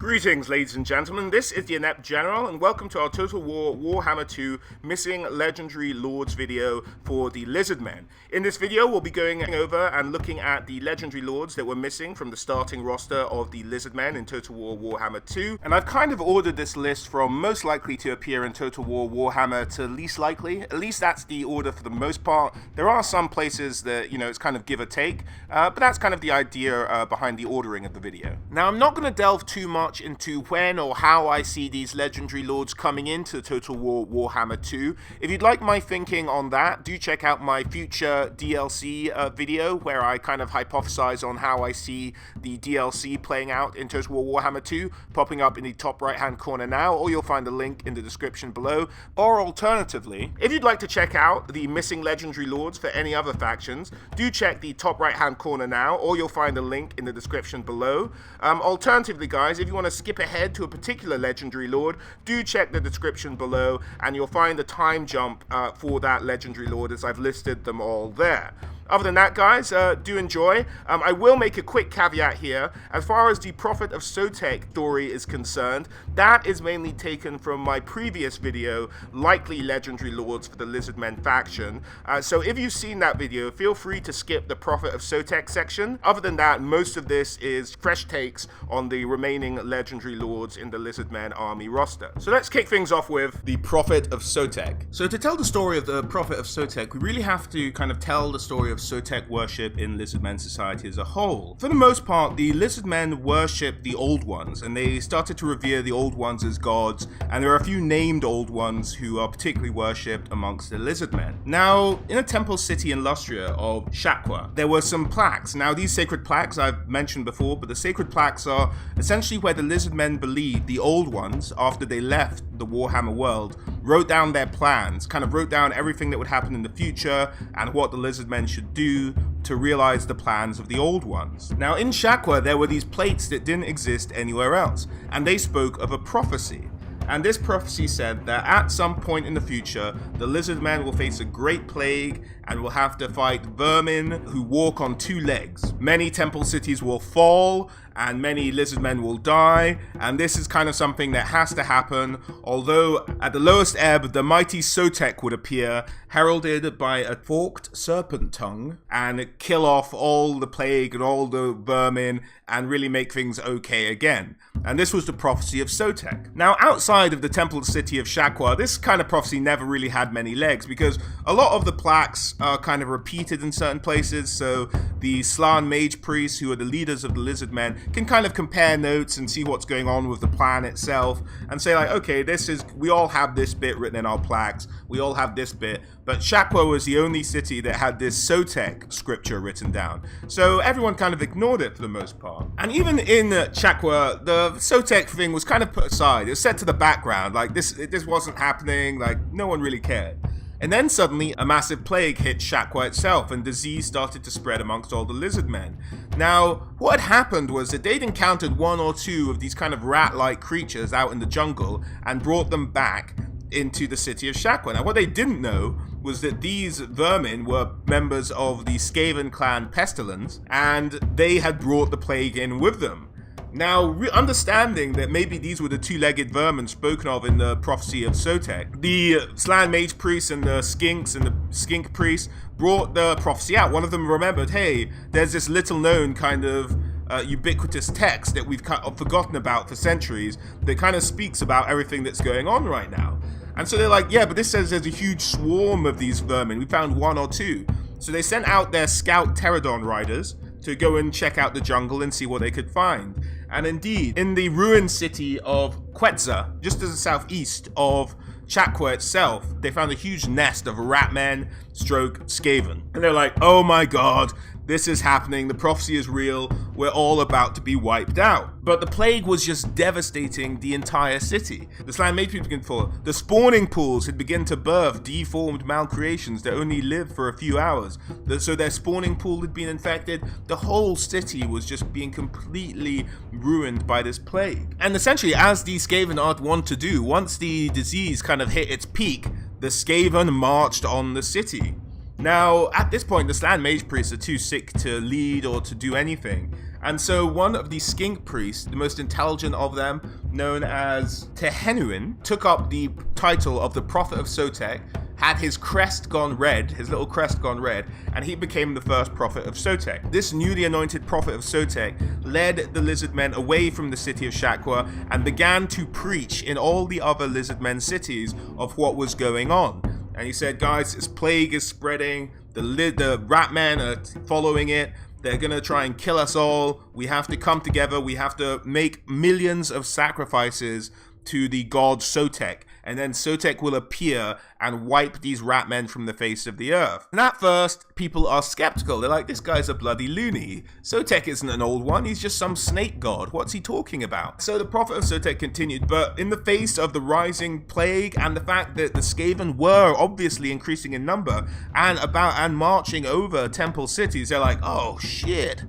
Greetings, ladies and gentlemen, this is the Inept General, and welcome to our Total War Warhammer 2 Missing Legendary Lords video for the Lizardmen. In this video, we'll be going over and looking at the Legendary Lords that were missing from the starting roster of the Lizardmen in Total War Warhammer 2. And I've kind of ordered this list from most likely to appear in Total War Warhammer to least likely. At least that's the order for the most part. There are some places that, you know, it's kind of give or take, but that's kind of the idea behind the ordering of the video. Now, I'm not going to delve too much into when or how I see these legendary lords coming into Total War Warhammer 2. If you'd like my thinking on that, do check out my future DLC video where I kind of hypothesize on how I see the DLC playing out in Total War Warhammer 2, popping up in the top right hand corner now, or you'll find a link in the description below. Or alternatively, if you'd like to check out the missing legendary lords for any other factions, do check the top right hand corner now, or you'll find a link in the description below. Alternatively, guys, if you want to skip ahead to a particular legendary lord, do check the description below and you'll find a time jump for that legendary lord as I've listed them all there. Other than that, guys, do enjoy. I will make a quick caveat here. As far as the Prophet of Sotek story is concerned, that is mainly taken from my previous video, Likely Legendary Lords for the Lizardmen faction. So if you've seen that video, feel free to skip the Prophet of Sotek section. Other than that, most of this is fresh takes on the remaining legendary lords in the Lizardmen army roster. So let's kick things off with the Prophet of Sotek. So to tell the story of the Prophet of Sotek, we really have to kind of tell the story of Sotek worship in Lizardmen society as a whole. For the most part, the Lizardmen worship the Old Ones, and they started to revere the Old Ones as gods, and there are a few named Old Ones who are particularly worshipped amongst the Lizardmen. Now, in a temple city in Lustria of Shakwa, there were some plaques. Now, these sacred plaques I've mentioned before, but the sacred plaques are essentially where the Lizardmen believed the Old Ones, after they left the Warhammer world, wrote down their plans, kind of wrote down everything that would happen in the future and what the Lizardmen should do to realize the plans of the Old Ones. Now, in Shakwa, there were these plates that didn't exist anywhere else, and they spoke of a prophecy. And this prophecy said that at some point in the future, the Lizardmen will face a great plague and will have to fight vermin who walk on two legs. Many temple cities will fall, and many Lizardmen will die, and this is kind of something that has to happen, although at the lowest ebb, the mighty Sotek would appear, heralded by a forked serpent tongue, and kill off all the plague and all the vermin, and really make things okay again. And this was the prophecy of Sotek. Now, outside of the temple city of Shakwa, this kind of prophecy never really had many legs, because a lot of the plaques are kind of repeated in certain places, so the Slan mage priests, who are the leaders of the Lizardmen, can kind of compare notes and see what's going on with the plan itself, and say like, okay, we all have this bit written in our plaques, we all have this bit, but Shakwa was the only city that had this Sotek scripture written down, so everyone kind of ignored it for the most part. And even in Shakwa, the Sotek thing was kind of put aside. It was set to the background, like this wasn't happening, like no one really cared. And then suddenly a massive plague hit Shakwa itself, and disease started to spread amongst all the Lizardmen. Now, what had happened was that they'd encountered one or two of these kind of rat-like creatures out in the jungle and brought them back into the city of Shakwa. Now, what they didn't know was that these vermin were members of the Skaven clan Pestilence, and they had brought the plague in with them. Now, understanding that maybe these were the two-legged vermin spoken of in the prophecy of Sotek, the Slan mage priests and the skinks and the skink priests brought the prophecy out. One of them remembered, hey, there's this little-known kind of ubiquitous text that we've kind of forgotten about for centuries that kind of speaks about everything that's going on right now. And so they're like, yeah, but this says there's a huge swarm of these vermin. We found one or two. So they sent out their scout pterodon riders to go and check out the jungle and see what they could find. And indeed, in the ruined city of Quetza, just to the southeast of Shakwa itself, they found a huge nest of ratmen stroke Skaven. And they're like, oh my god, this is happening, the prophecy is real, we're all about to be wiped out. But the plague was just devastating the entire city. The Slan mage people began to fall. The spawning pools had begun to birth deformed malcreations that only lived for a few hours. So their spawning pool had been infected. The whole city was just being completely ruined by this plague. And essentially, as the Skaven are wont to do, once the disease kind of hit its peak, the Skaven marched on the city. Now, at this point, the Slan mage priests are too sick to lead or to do anything, And so one of the skink priests, the most intelligent of them, known as Tehenuin, took up the title of the Prophet of Sotek, had his crest gone red, his little crest gone red, and he became the first prophet of Sotek. This newly anointed prophet of Sotek led the lizardmen away from the city of Shakwa and began to preach in all the other lizardmen cities of what was going on. And he said, guys, this plague is spreading, the rat men are following it, they're gonna try and kill us all, we have to come together, we have to make millions of sacrifices to the god Sotek, and then Sotek will appear and wipe these rat men from the face of the earth. And at first, people are skeptical. They're like, this guy's a bloody loony. Sotek isn't an old one, he's just some snake god. What's he talking about? So the prophet of Sotek continued, but in the face of the rising plague and the fact that the Skaven were obviously increasing in number and marching over temple cities, they're like, oh shit.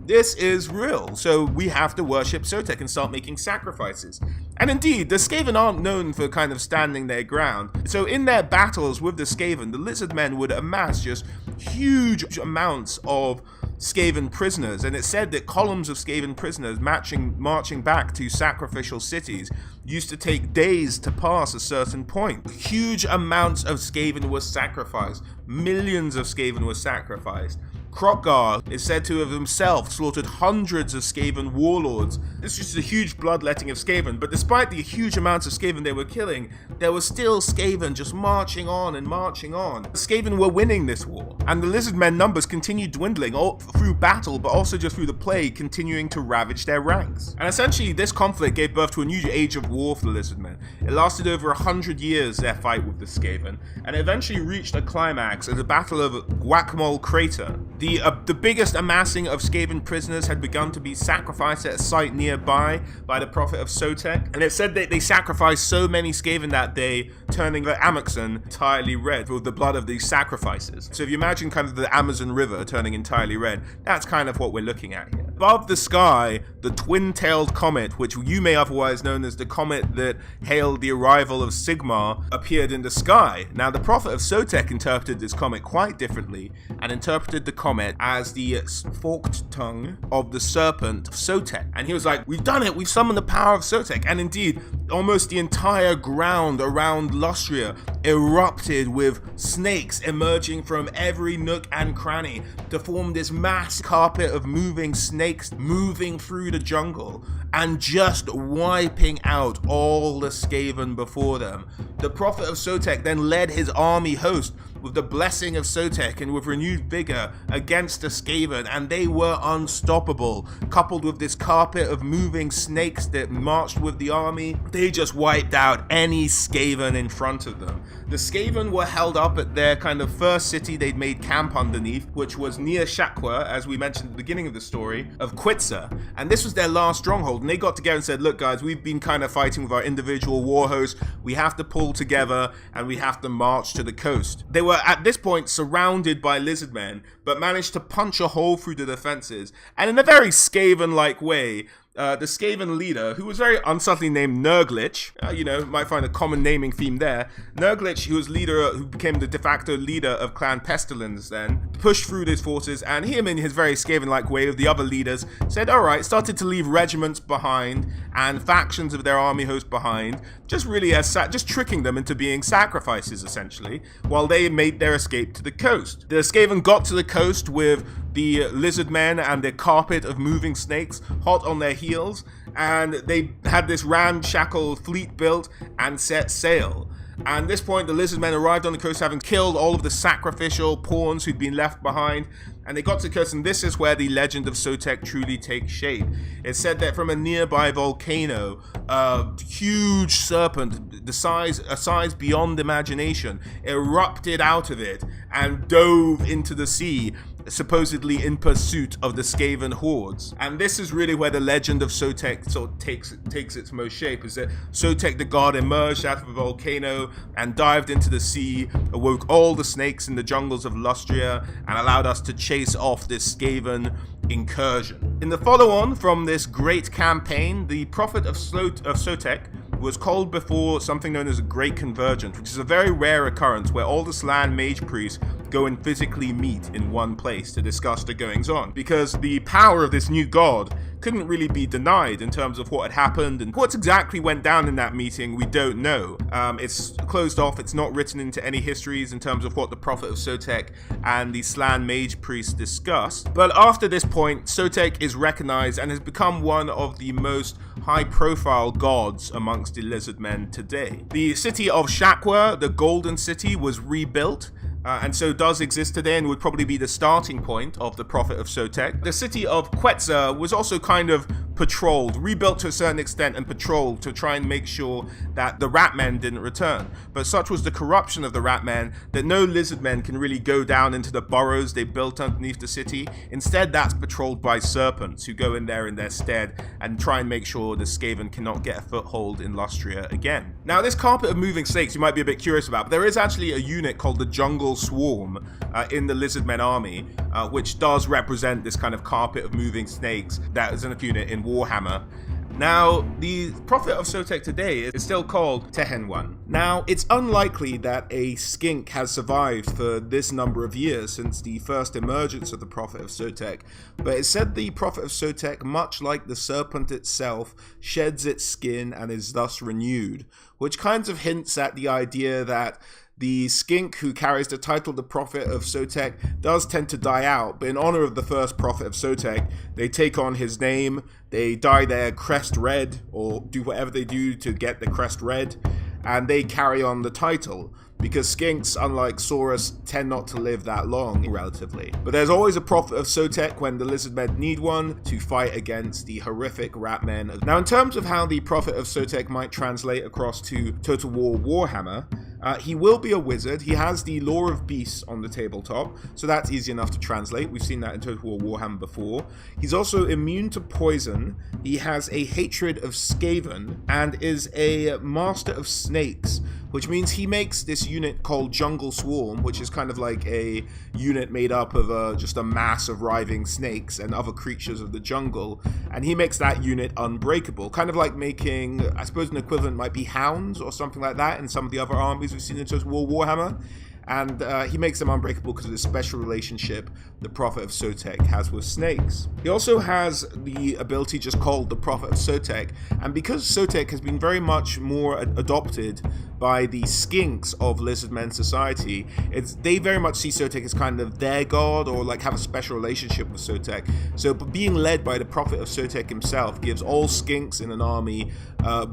This is real, so we have to worship Sotek and start making sacrifices. And indeed, the Skaven aren't known for kind of standing their ground. So in their battles with the Skaven, the lizardmen would amass just huge amounts of Skaven prisoners, and it said that columns of Skaven prisoners marching back to sacrificial cities used to take days to pass a certain point. Huge amounts of Skaven were sacrificed. Millions of Skaven were sacrificed. Kroak is said to have himself slaughtered hundreds of Skaven warlords. This is just a huge bloodletting of Skaven, but despite the huge amounts of Skaven they were killing, there were still Skaven just marching on and marching on. The Skaven were winning this war, and the lizardmen numbers continued dwindling all through battle, but also just through the plague continuing to ravage their ranks. And essentially, this conflict gave birth to a new age of war for the lizardmen. It lasted over 100 years, their fight with the Skaven, and it eventually reached a climax at the Battle of Guacamole Crater. The biggest amassing of Skaven prisoners had begun to be sacrificed at a site nearby by the prophet of Sotek, and it said that they sacrificed so many Skaven that day, turning the Amazon entirely red with the blood of these sacrifices. So if you imagine kind of the Amazon River turning entirely red, that's kind of what we're looking at here. Above the sky, the twin-tailed comet, which you may otherwise know as the comet that hailed the arrival of Sigmar, appeared in the sky. Now, the prophet of Sotek interpreted this comet quite differently, and interpreted the comet as the forked tongue of the serpent of Sotek. And he was like, we've done it, we've summoned the power of Sotek. And indeed, almost the entire ground around Lustria erupted with snakes emerging from every nook and cranny to form this mass carpet of moving snakes moving through the jungle and just wiping out all the Skaven before them. The prophet of Sotek then led his army host with the blessing of Sotek and with renewed vigor against the Skaven, and they were unstoppable. Coupled with this carpet of moving snakes that marched with the army, they just wiped out any Skaven in front of them. The Skaven were held up at their kind of first city they'd made camp underneath, which was near Shakwa, as we mentioned at the beginning of the story, of Quitza, and this was their last stronghold. And they got together and said, look guys, we've been kind of fighting with our individual war hosts, we have to pull together and we have to march to the coast. They were at this point surrounded by lizardmen, but managed to punch a hole through the defenses, and in a very Skaven-like way, the Skaven leader, who was very unsubtly named Nurglich, might find a common naming theme there. Nurglich, who became the de facto leader of Clan Pestilence then, pushed through his forces, and him in his very Skaven-like way with the other leaders, said, alright, started to leave regiments behind and factions of their army host behind, just really just tricking them into being sacrifices, essentially, while they made their escape to the coast. The Skaven got to the coast with the lizardmen and their carpet of moving snakes hot on their heels, and they had this ramshackle fleet built and set sail. And at this point, the lizardmen arrived on the coast having killed all of the sacrificial pawns who'd been left behind, and they got to the coast, and this is where the legend of Sotek truly takes shape. It's said that from a nearby volcano, a huge serpent, a size beyond imagination, erupted out of it and dove into the sea, supposedly in pursuit of the Skaven hordes. And this is really where the legend of Sotek sort of takes its most shape, is that Sotek the god emerged out of a volcano and dived into the sea, awoke all the snakes in the jungles of Lustria, and allowed us to chase off this Skaven incursion. In the follow-on from this great campaign, the prophet of Sotek was called before something known as a Great Convergence, which is a very rare occurrence where all the Slan mage priests go and physically meet in one place to discuss the goings on, because the power of this new god couldn't really be denied in terms of what had happened, and what exactly went down in that meeting we don't know. It's closed off, it's not written into any histories in terms of what the Prophet of Sotek and the Slan Mage Priest discussed. But after this point, Sotek is recognized and has become one of the most high-profile gods amongst the lizardmen today. The city of Shakwa, the Golden City, was rebuilt, and so does exist today and would probably be the starting point of the Prophet of Sotek. The city of Quetzal was also kind of patrolled, rebuilt to a certain extent and patrolled to try and make sure that the Ratmen didn't return. But such was the corruption of the Ratmen that no lizardmen can really go down into the burrows they built underneath the city. Instead, that's patrolled by serpents who go in there in their stead and try and make sure the Skaven cannot get a foothold in Lustria again. Now, this carpet of moving snakes you might be a bit curious about, but there is actually a unit called the Jungle Swarm in the Lizardmen army, which does represent this kind of carpet of moving snakes that is an unit in Warhammer. Now, the Prophet of Sotek today is still called Tehenwan. Now, it's unlikely that a skink has survived for this number of years since the first emergence of the Prophet of Sotek, but it's said the Prophet of Sotek, much like the serpent itself, sheds its skin and is thus renewed, which kind of hints at the idea that the skink who carries the title the Prophet of Sotek does tend to die out, but in honor of the first Prophet of Sotek, they take on his name, they dye their crest red, or do whatever they do to get the crest red, and they carry on the title, because skinks, unlike Saurus, tend not to live that long, relatively. But there's always a Prophet of Sotek when the lizardmen need one to fight against the horrific Ratmen. Now, in terms of how the Prophet of Sotek might translate across to Total War Warhammer, he will be a wizard. He has the Lore of Beasts on the tabletop, so that's easy enough to translate. We've seen that in Total War Warhammer before. He's also immune to poison. He has a hatred of Skaven and is a master of snakes, which means he makes this unit called Jungle Swarm, which is kind of like a unit made up of just a mass of writhing snakes and other creatures of the jungle, and he makes that unit unbreakable, kind of like making, I suppose an equivalent might be hounds or something like that in some of the other armies we've seen in Total War Warhammer. And he makes them unbreakable because of this special relationship the Prophet of Sotek has with snakes. He also has the ability just called the Prophet of Sotek, and because Sotek has been very much more adopted by the skinks of Lizardmen society, they very much see Sotek as kind of their god, or like have a special relationship with Sotek. So being led by the Prophet of Sotek himself gives all skinks in an army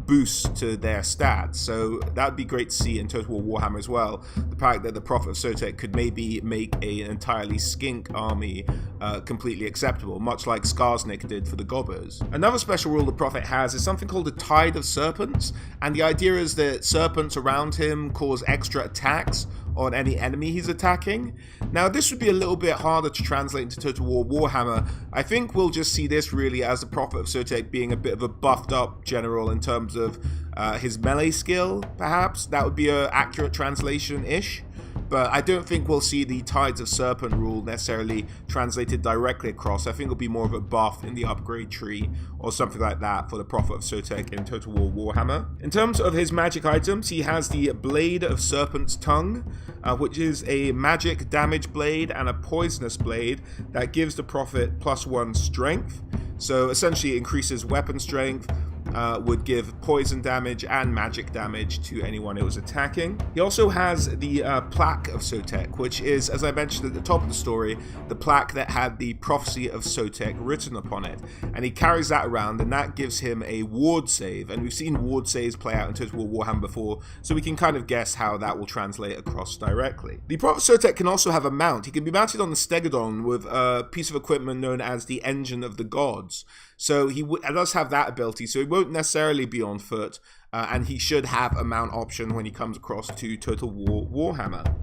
boost to their stats. So that would be great to see in Total War Warhammer as well. The fact that the Prophet of Sotek could maybe make an entirely skink army completely acceptable, much like Skarsnik did for the Gobbers. Another special rule the Prophet has is something called the Tide of Serpents, and the idea is that serpents around him cause extra attacks on any enemy he's attacking. Now, this would be a little bit harder to translate into Total War Warhammer. I think we'll just see this really as the Prophet of Sotek being a bit of a buffed up general in terms of his melee skill, perhaps. That would be an accurate translation-ish. But I don't think we'll see the Tides of Serpent rule necessarily translated directly across. I think it'll be more of a buff in the upgrade tree or something like that for the Prophet of Sotek in Total War Warhammer. In terms of his magic items, he has the Blade of Serpent's Tongue, which is a magic damage blade and a poisonous blade that gives the Prophet +1 strength. So essentially it increases weapon strength, would give poison damage and magic damage to anyone it was attacking. He also has the plaque of Sotek, which is, as I mentioned at the top of the story, the plaque that had the prophecy of Sotek written upon it. And he carries that around, and that gives him a ward save. And we've seen ward saves play out in Total War Warhammer before, so we can kind of guess how that will translate across directly. The Prophet Sotek can also have a mount. He can be mounted on the Stegodon with a piece of equipment known as the Engine of the Gods. So he does have that ability, so he won't necessarily be on foot, and he should have a mount option when he comes across to Total War Warhammer.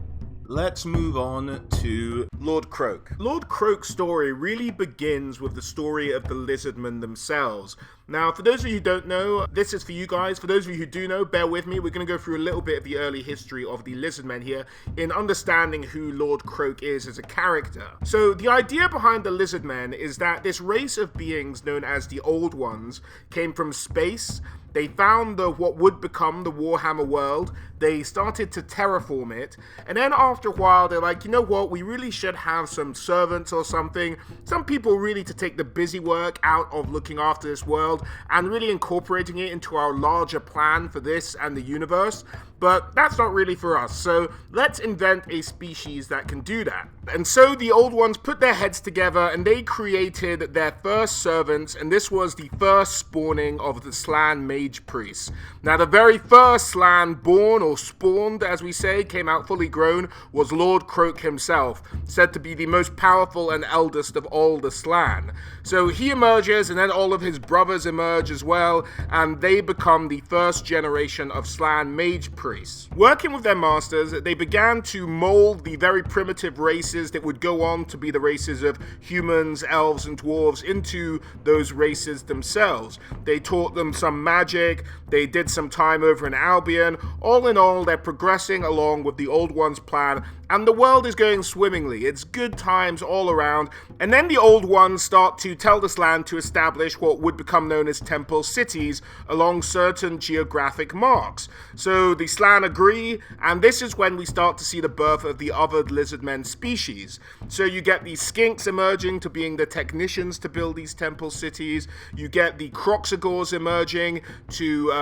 Let's move on to Lord Kroak. Lord Kroak's story really begins with the story of the Lizardmen themselves. Now, for those of you who don't know, this is for you guys. For those of you who do know, bear with me. We're going to go through a little bit of the early history of the Lizardmen here in understanding who Lord Kroak is as a character. So, the idea behind the Lizardmen is that this race of beings known as the Old Ones came from space. They found what would become the Warhammer world. They started to terraform it. And then after a while, they're like, you know what? We really should have some servants or something. Some people really to take the busy work out of looking after this world and really incorporating it into our larger plan for this and the universe. But that's not really for us. So let's invent a species that can do that. And so the Old Ones put their heads together and they created their first servants. And this was the first spawning of the Slann Mage Priests. Now, the very first Slann born, or spawned as we say, came out fully grown, was Lord Kroak himself, said to be the most powerful and eldest of all the Slann. So he emerges, and then all of his brothers emerge as well, and they become the first generation of Slann Mage Priests. Working with their masters, they began to mold the very primitive races that would go on to be the races of humans, elves, and dwarves into those races themselves. They taught them some magic, they did some time over in Albion. All in all, they're progressing along with the Old Ones' plan, and the world is going swimmingly. It's good times all around. And then the Old Ones start to tell this land to establish what would become known as temple cities along certain geographic marks. So the Slann agree, and this is when we start to see the birth of the other Lizardmen species. So you get the Skinks emerging to being the technicians to build these temple cities. You get the Kroxagors emerging to,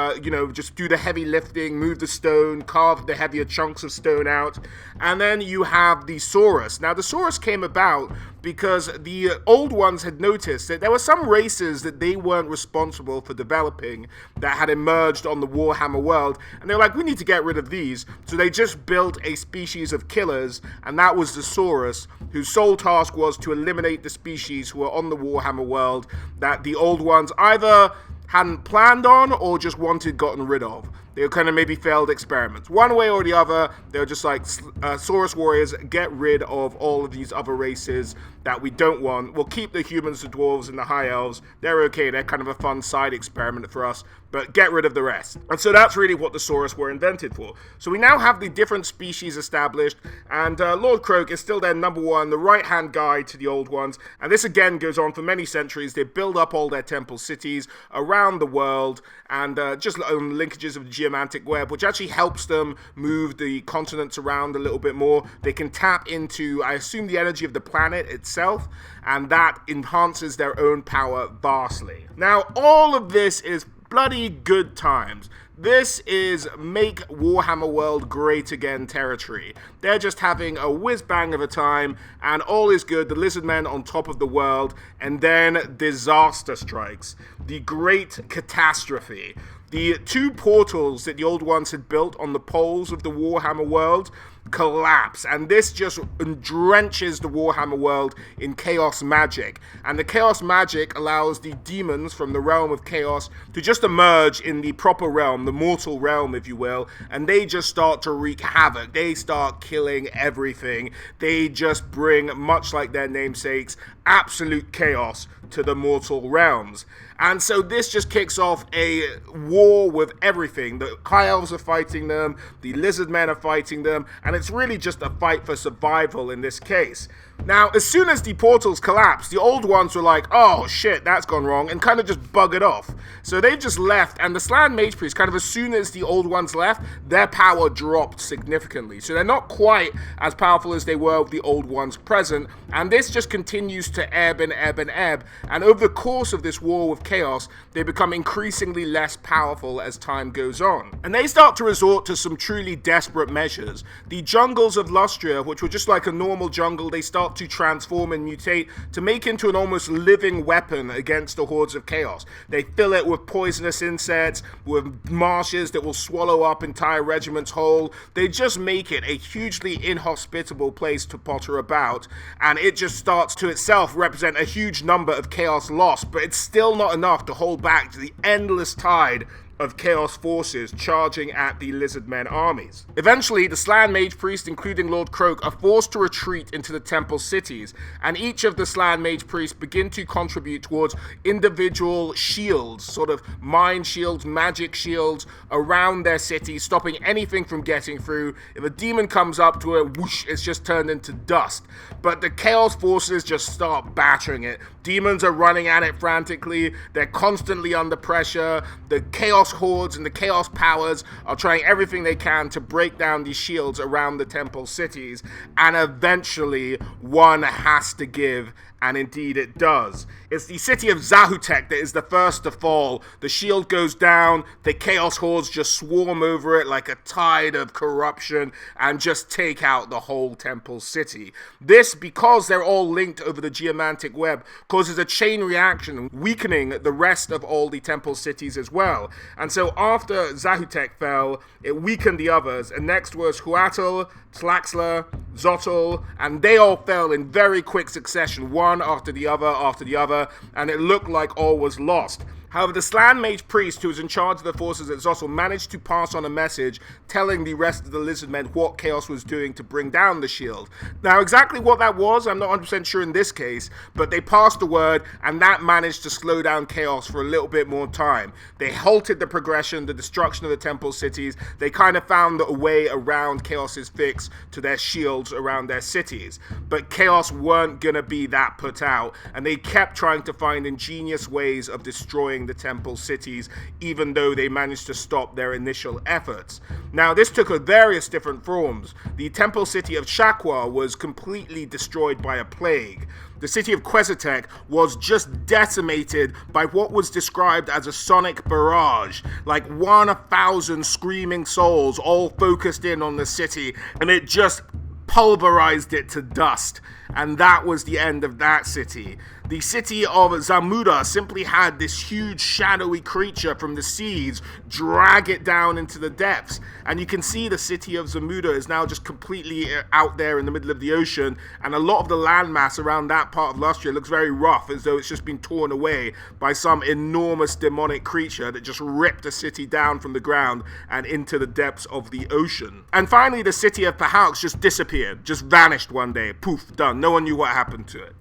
just do the heavy lifting, move the stone, carve the heavier chunks of stone out. And then you have the Saurus. Now, the Saurus came about because the Old Ones had noticed that there were some races that they weren't responsible for developing that had emerged on the Warhammer world, and they were like, we need to get rid of these. So they just built a species of killers, and that was the Saurus, whose sole task was to eliminate the species who were on the Warhammer world that the Old Ones either hadn't planned on or just wanted gotten rid of. They were kind of maybe failed experiments. One way or the other, they were just like, Saurus warriors, get rid of all of these other races that we don't want. We'll keep the humans, the dwarves, and the high elves. They're okay. They're kind of a fun side experiment for us, but get rid of the rest. And so that's really what the Saurus were invented for. So we now have the different species established, and Lord Kroak is still their number one, the right-hand guy to the Old Ones. And this again goes on for many centuries. They build up all their temple cities around the world, and just on linkages of the geomantic web, which actually helps them move the continents around a little bit more. They can tap into, I assume, the energy of the planet itself, and that enhances their own power vastly. Now, all of this is bloody good times. This is make Warhammer World great again territory. They're just having a whiz-bang of a time, and all is good. The Lizardmen on top of the world, and then disaster strikes. The great catastrophe. The two portals that the Old Ones had built on the poles of the Warhammer world collapse, and this just drenches the Warhammer world in chaos magic. And the chaos magic allows the demons from the realm of chaos to just emerge in the proper realm, the mortal realm, if you will, and they just start to wreak havoc. They start killing everything. They just bring, much like their namesakes, absolute chaos to the mortal realms. And so this just kicks off a war with everything. The High Elves are fighting them, the Lizardmen are fighting them, and it's really just a fight for survival in this case. Now, as soon as the portals collapsed, the Old Ones were like, oh shit, that's gone wrong, and kind of just buggered off. So they've just left, and the Slann Mage Priests, kind of as soon as the Old Ones left, their power dropped significantly. So they're not quite as powerful as they were with the Old Ones present, and this just continues to ebb and ebb and ebb. And over the course of this war with chaos, they become increasingly less powerful as time goes on. And they start to resort to some truly desperate measures. The jungles of Lustria, which were just like a normal jungle, they start to transform and mutate to make into an almost living weapon against the hordes of chaos. They fill it with poisonous insects, with marshes that will swallow up entire regiments whole. They just make it a hugely inhospitable place to potter about, and it just starts to itself represent a huge number of chaos lost, but it's still not enough to hold back the endless tide of Chaos forces charging at the Lizardmen armies. Eventually, the Slan Mage Priests, including Lord Kroak, are forced to retreat into the temple cities, and each of the Slan Mage Priests begin to contribute towards individual shields, sort of mind shields, magic shields, around their city, stopping anything from getting through. If a demon comes up to it, whoosh, it's just turned into dust. But the Chaos forces just start battering it. Demons are running at it frantically, they're constantly under pressure, the Chaos hordes and the Chaos powers are trying everything they can to break down these shields around the temple cities, and eventually one has to give, and indeed it does. It's the city of Zahutek that is the first to fall. The shield goes down, the Chaos hordes just swarm over it like a tide of corruption and just take out the whole temple city. This, because they're all linked over the geomantic web, causes a chain reaction, weakening the rest of all the temple cities as well. And so after Zahutek fell, it weakened the others, and next was Huinzi, Tlaxla, Oxyotl, and they all fell in very quick succession, one after the other, and it looked like all was lost. However, the Slan Mage Priest, who was in charge of the forces at Oxyotl, managed to pass on a message telling the rest of the Lizardmen what Chaos was doing to bring down the shield. Now, exactly what that was, I'm not 100% sure in this case, but they passed the word, and that managed to slow down Chaos for a little bit more time. They halted the progression, the destruction of the temple cities. They kind of found a way around Chaos's fix to their shields around their cities. But Chaos weren't going to be that put out, and they kept trying to find ingenious ways of destroying the temple cities, even though they managed to stop their initial efforts. Now, this took various different forms. The temple city of Chakax was completely destroyed by a plague. The city of Sotek was just decimated by what was described as a sonic barrage, like 1,000 screaming souls all focused in on the city, and it just pulverized it to dust. And that was the end of that city. The city of Zamuda simply had this huge shadowy creature from the seas drag it down into the depths. And you can see the city of Zamuda is now just completely out there in the middle of the ocean. And a lot of the landmass around that part of Lustria looks very rough, as though it's just been torn away by some enormous demonic creature that just ripped the city down from the ground and into the depths of the ocean. And finally, the city of Chakax just disappeared, just vanished one day. Poof, done. No one knew what happened to it.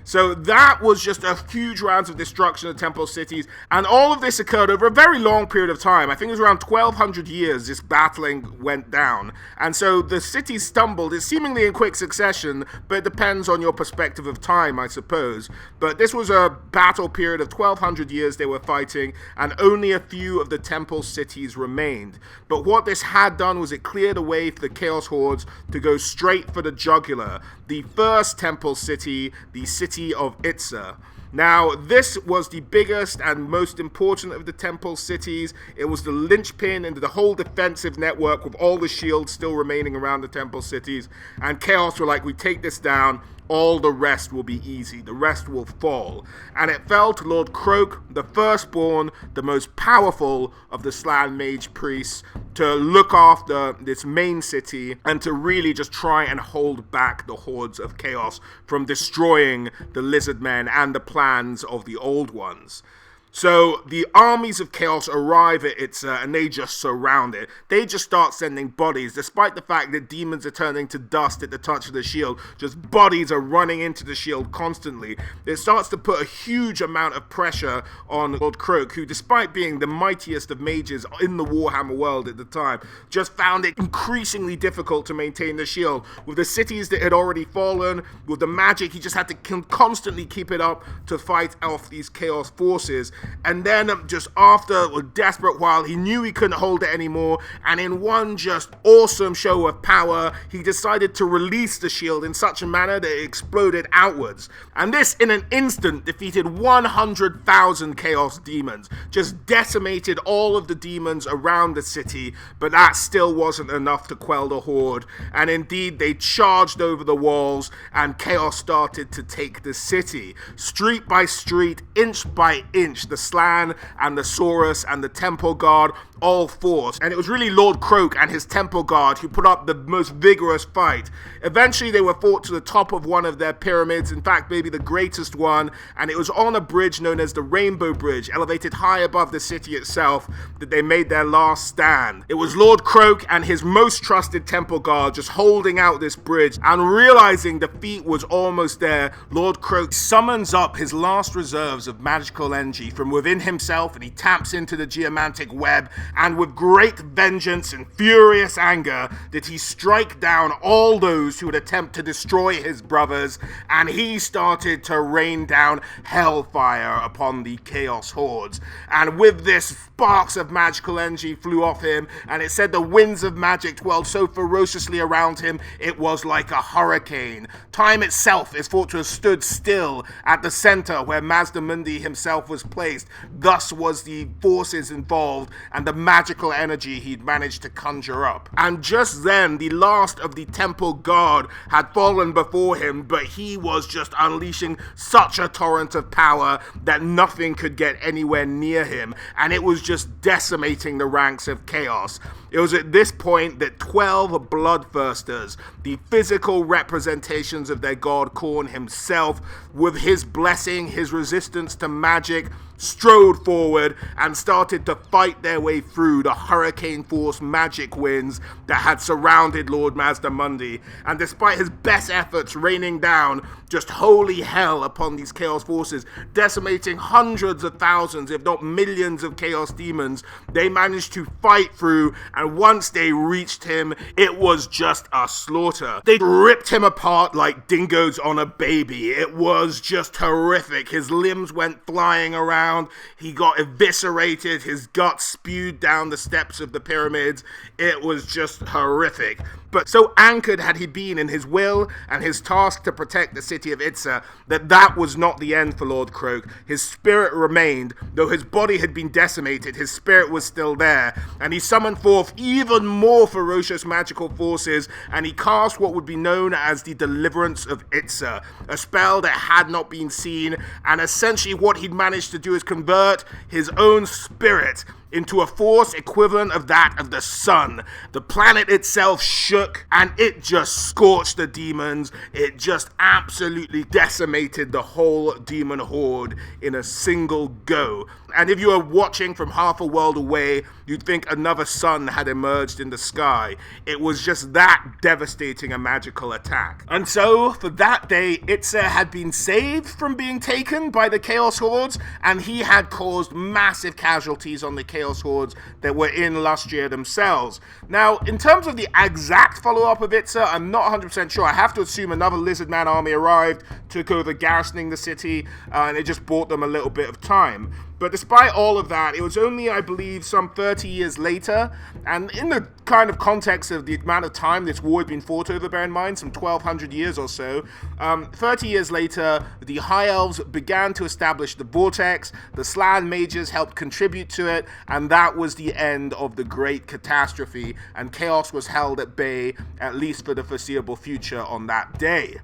So that was just a huge round of destruction of temple cities, and all of this occurred over a very long period of time. I think it was around 1,200 years this battling went down, and so the cities stumbled. It's seemingly in quick succession, but it depends on your perspective of time, I suppose. But this was a battle period of 1,200 years they were fighting, and only a few of the temple cities remained. But what this had done was it cleared a way for the Chaos Hordes to go straight for the jugular. The first temple city, the city of Itza. Now, this was the biggest and most important of the temple cities. It was the linchpin into the whole defensive network, with all the shields still remaining around the temple cities. And Chaos were like, we take this down, all the rest will be easy. The rest will fall. And it fell to Lord Kroak, the firstborn, the most powerful of the Slan Mage Priests, to look after this main city and to really just try and hold back the hordes of Chaos from destroying the Lizardmen and the plans of the Old Ones. So the armies of Chaos arrive at Itza and they just surround it. They just start sending bodies, despite the fact that demons are turning to dust at the touch of the shield. Just bodies are running into the shield constantly. It starts to put a huge amount of pressure on Lord Kroak, who, despite being the mightiest of mages in the Warhammer world at the time, just found it increasingly difficult to maintain the shield. With the cities that had already fallen, with the magic, he just had to constantly keep it up to fight off these Chaos forces. And then just after a desperate while, he knew he couldn't hold it anymore, and in one just awesome show of power, he decided to release the shield in such a manner that it exploded outwards. And this, in an instant, defeated 100,000 Chaos demons, just decimated all of the demons around the city, but that still wasn't enough to quell the horde, and indeed they charged over the walls, and Chaos started to take the city. Street by street, inch by inch, the Slan and the Saurus and the Temple Guard all forced. And it was really Lord Kroak and his Temple Guard who put up the most vigorous fight. Eventually they were fought to the top of one of their pyramids, in fact maybe the greatest one, and it was on a bridge known as the Rainbow Bridge, elevated high above the city itself, that they made their last stand. It was Lord Kroak and his most trusted Temple Guard just holding out this bridge, and realizing defeat was almost there, Lord Kroak summons up his last reserves of magical energy from within himself, and he taps into the geomantic web, and with great vengeance and furious anger did he strike down all those who would attempt to destroy his brothers, and he started to rain down hellfire upon the Chaos Hordes. And with this, sparks of magical energy flew off him, and it said the winds of magic twirled so ferociously around him it was like a hurricane. Time itself is thought to have stood still at the center where Mazdamundi himself was placed. Thus was the forces involved and the magical energy he'd managed to conjure up. And just then, the last of the Temple Guard had fallen before him, but he was just unleashing such a torrent of power that nothing could get anywhere near him, and it was just decimating the ranks of chaos. It was at this point that 12 bloodthirsters, the physical representations of their god Khorne himself, with his blessing, his resistance to magic, strode forward and started to fight their way through the hurricane-force magic winds that had surrounded Lord Mazdamundi. And despite his best efforts raining down just holy hell upon these chaos forces, decimating hundreds of thousands, if not millions of chaos demons, they managed to fight through, and once they reached him, it was just a slaughter. They ripped him apart like dingoes on a baby. It was just horrific. His limbs went flying around, he got eviscerated, his guts spewed down the steps of the pyramids. It was just horrific. But so anchored had he been in his will and his task to protect the city of Itza that was not the end for Lord Kroak. His spirit remained. Though his body had been decimated, his spirit was still there, and he summoned forth even more ferocious magical forces, and he cast what would be known as the Deliverance of Itza, a spell that had not been seen, and essentially what he'd managed to do is convert his own spirit into a force equivalent of that of the sun. The planet itself shook, and it just scorched the demons. It just absolutely decimated the whole demon horde in a single go. And if you were watching from half a world away, you'd think another sun had emerged in the sky. It was just that devastating a magical attack. And so, for that day, Itza had been saved from being taken by the Chaos Hordes, and he had caused massive casualties on the Chaos Hordes that were in Lustria themselves. Now, in terms of the exact follow-up of Itza, I'm not 100% sure. I have to assume another Lizardman army arrived, took over garrisoning the city, and it just bought them a little bit of time. But despite all of that, it was only, I believe, some 30 years later, and in the kind of context of the amount of time this war had been fought over, bear in mind, some 1200 years or so, 30 years later, the High Elves began to establish the Vortex, the Slan mages helped contribute to it, and that was the end of the Great Catastrophe, and chaos was held at bay, at least for the foreseeable future on that day.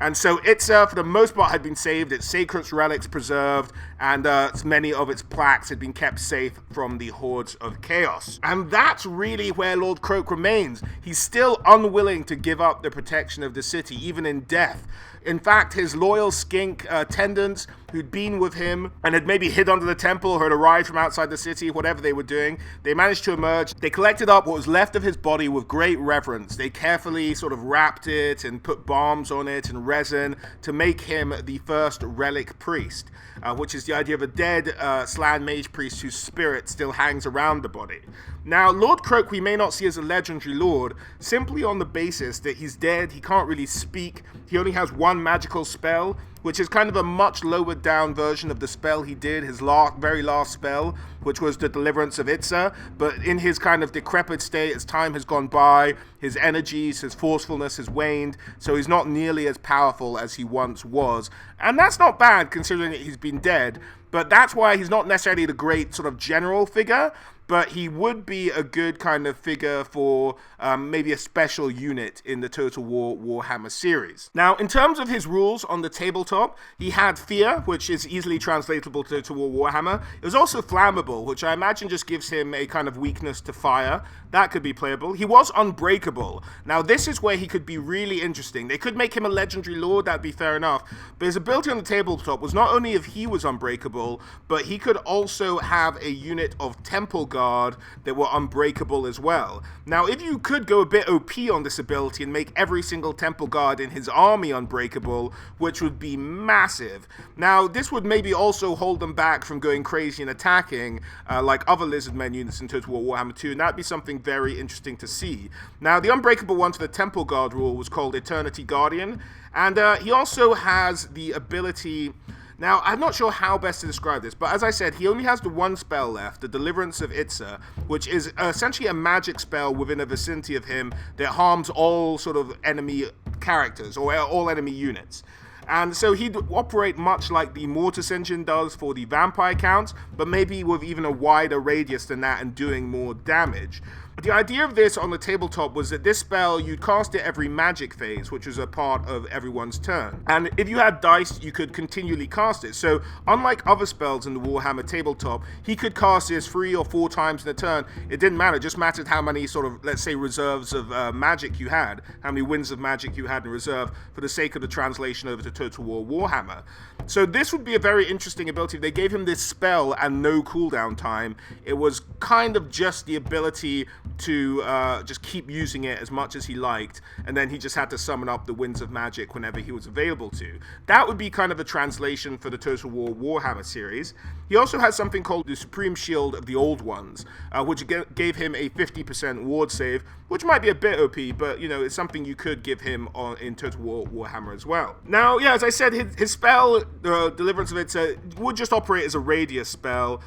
And so Itza, for the most part, had been saved, its sacred relics preserved, and many of its plaques had been kept safe from the hordes of chaos. And that's really where Lord Kroak remains. He's still unwilling to give up the protection of the city, even in death. In fact, his loyal skink attendants who'd been with him and had maybe hid under the temple or had arrived from outside the city, whatever they were doing, they managed to emerge. They collected up what was left of his body with great reverence. They carefully sort of wrapped it and put balms on it and resin to make him the first relic priest, which is the idea of a dead Slan mage priest whose spirit still hangs around the body. Now, Lord Kroak we may not see as a legendary lord, simply on the basis that he's dead, he can't really speak, he only has one magical spell, which is kind of a much lowered down version of the spell he did, his very last spell, which was the Deliverance of Itza. But in his kind of decrepit state, as time has gone by, his energies, his forcefulness has waned, so he's not nearly as powerful as he once was. And that's not bad, considering that he's been dead, but that's why he's not necessarily the great sort of general figure. but he would be a good kind of figure for maybe a special unit in the Total War Warhammer series. Now, in terms of his rules on the tabletop, he had Fear, which is easily translatable to Total War Warhammer. It was also Flammable, which I imagine just gives him a kind of weakness to fire. That could be playable. He was Unbreakable. Now, this is where he could be really interesting. They could make him a legendary lord, that'd be fair enough, but his ability on the tabletop was not only if he was unbreakable, but he could also have a unit of Temple Guard that were unbreakable as well. Now, if you could go a bit OP on this ability and make every single Temple Guard in his army unbreakable, which would be massive. Now, this would maybe also hold them back from going crazy and attacking like other Lizardmen units in Total War Warhammer 2, and that'd be something very interesting to see. Now, the unbreakable one for the Temple Guard rule was called Eternity Guardian, and he also has the ability... Now, I'm not sure how best to describe this, but as I said, he only has the one spell left, the Deliverance of Itza, which is essentially a magic spell within a vicinity of him that harms all sort of enemy characters, or all enemy units. And so he'd operate much like the Mortis engine does for the vampire counts, but maybe with even a wider radius than that and doing more damage. The idea of this on the tabletop was that this spell, you'd cast it every magic phase, which was a part of everyone's turn. And if you had dice, you could continually cast it. So unlike other spells in the Warhammer tabletop, he could cast this 3 or 4 times in a turn. It didn't matter, it just mattered how many sort of, let's say, reserves of magic you had, how many winds of magic you had in reserve for the sake of the translation over to Total War Warhammer. So this would be a very interesting ability. If they gave him this spell and no cooldown time, it was kind of just the ability to just keep using it as much as he liked, and then he just had to summon up the Winds of Magic whenever he was available to. That would be kind of a translation for the Total War Warhammer series. He also has something called the Supreme Shield of the Old Ones, which gave him a 50% ward save, which might be a bit OP, but, you know, it's something you could give him in Total War Warhammer as well. Now, yeah, as I said, his spell, Deliverance of It, would just operate as a radius spell.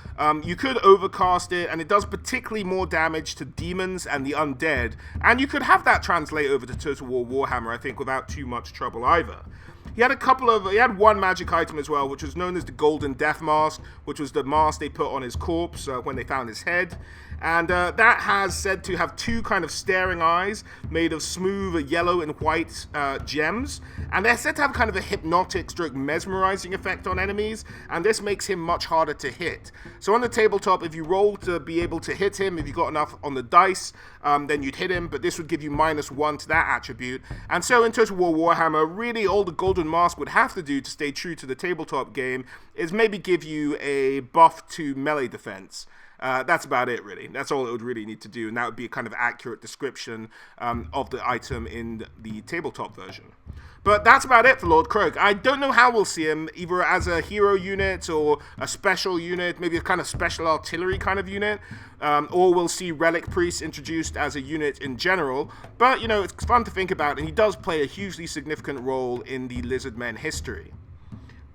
You could overcast it, and it does particularly more damage to demons and the undead, and you could have that translate over to Total War Warhammer, I think, without too much trouble either. He had one magic item as well, which was known as the Golden Death Mask, which was the mask they put on his corpse when they found his head. And that has said to have 2 kind of staring eyes made of smooth yellow and white gems. And they're said to have kind of a hypnotic stroke mesmerizing effect on enemies, and this makes him much harder to hit. So on the tabletop, if you roll to be able to hit him, if you got enough on the dice, then you'd hit him, but this would give you -1 to that attribute. And so in Total War Warhammer, really all the Golden Mask would have to do to stay true to the tabletop game is maybe give you a buff to melee defense. That's about it, really. That's all it would really need to do, and that would be a kind of accurate description of the item in the tabletop version. But that's about it for Lord Kroak. I don't know how we'll see him, either as a hero unit or a special unit, maybe a kind of special artillery kind of unit, or we'll see Relic Priests introduced as a unit in general. But, you know, it's fun to think about, and he does play a hugely significant role in the Lizardmen history.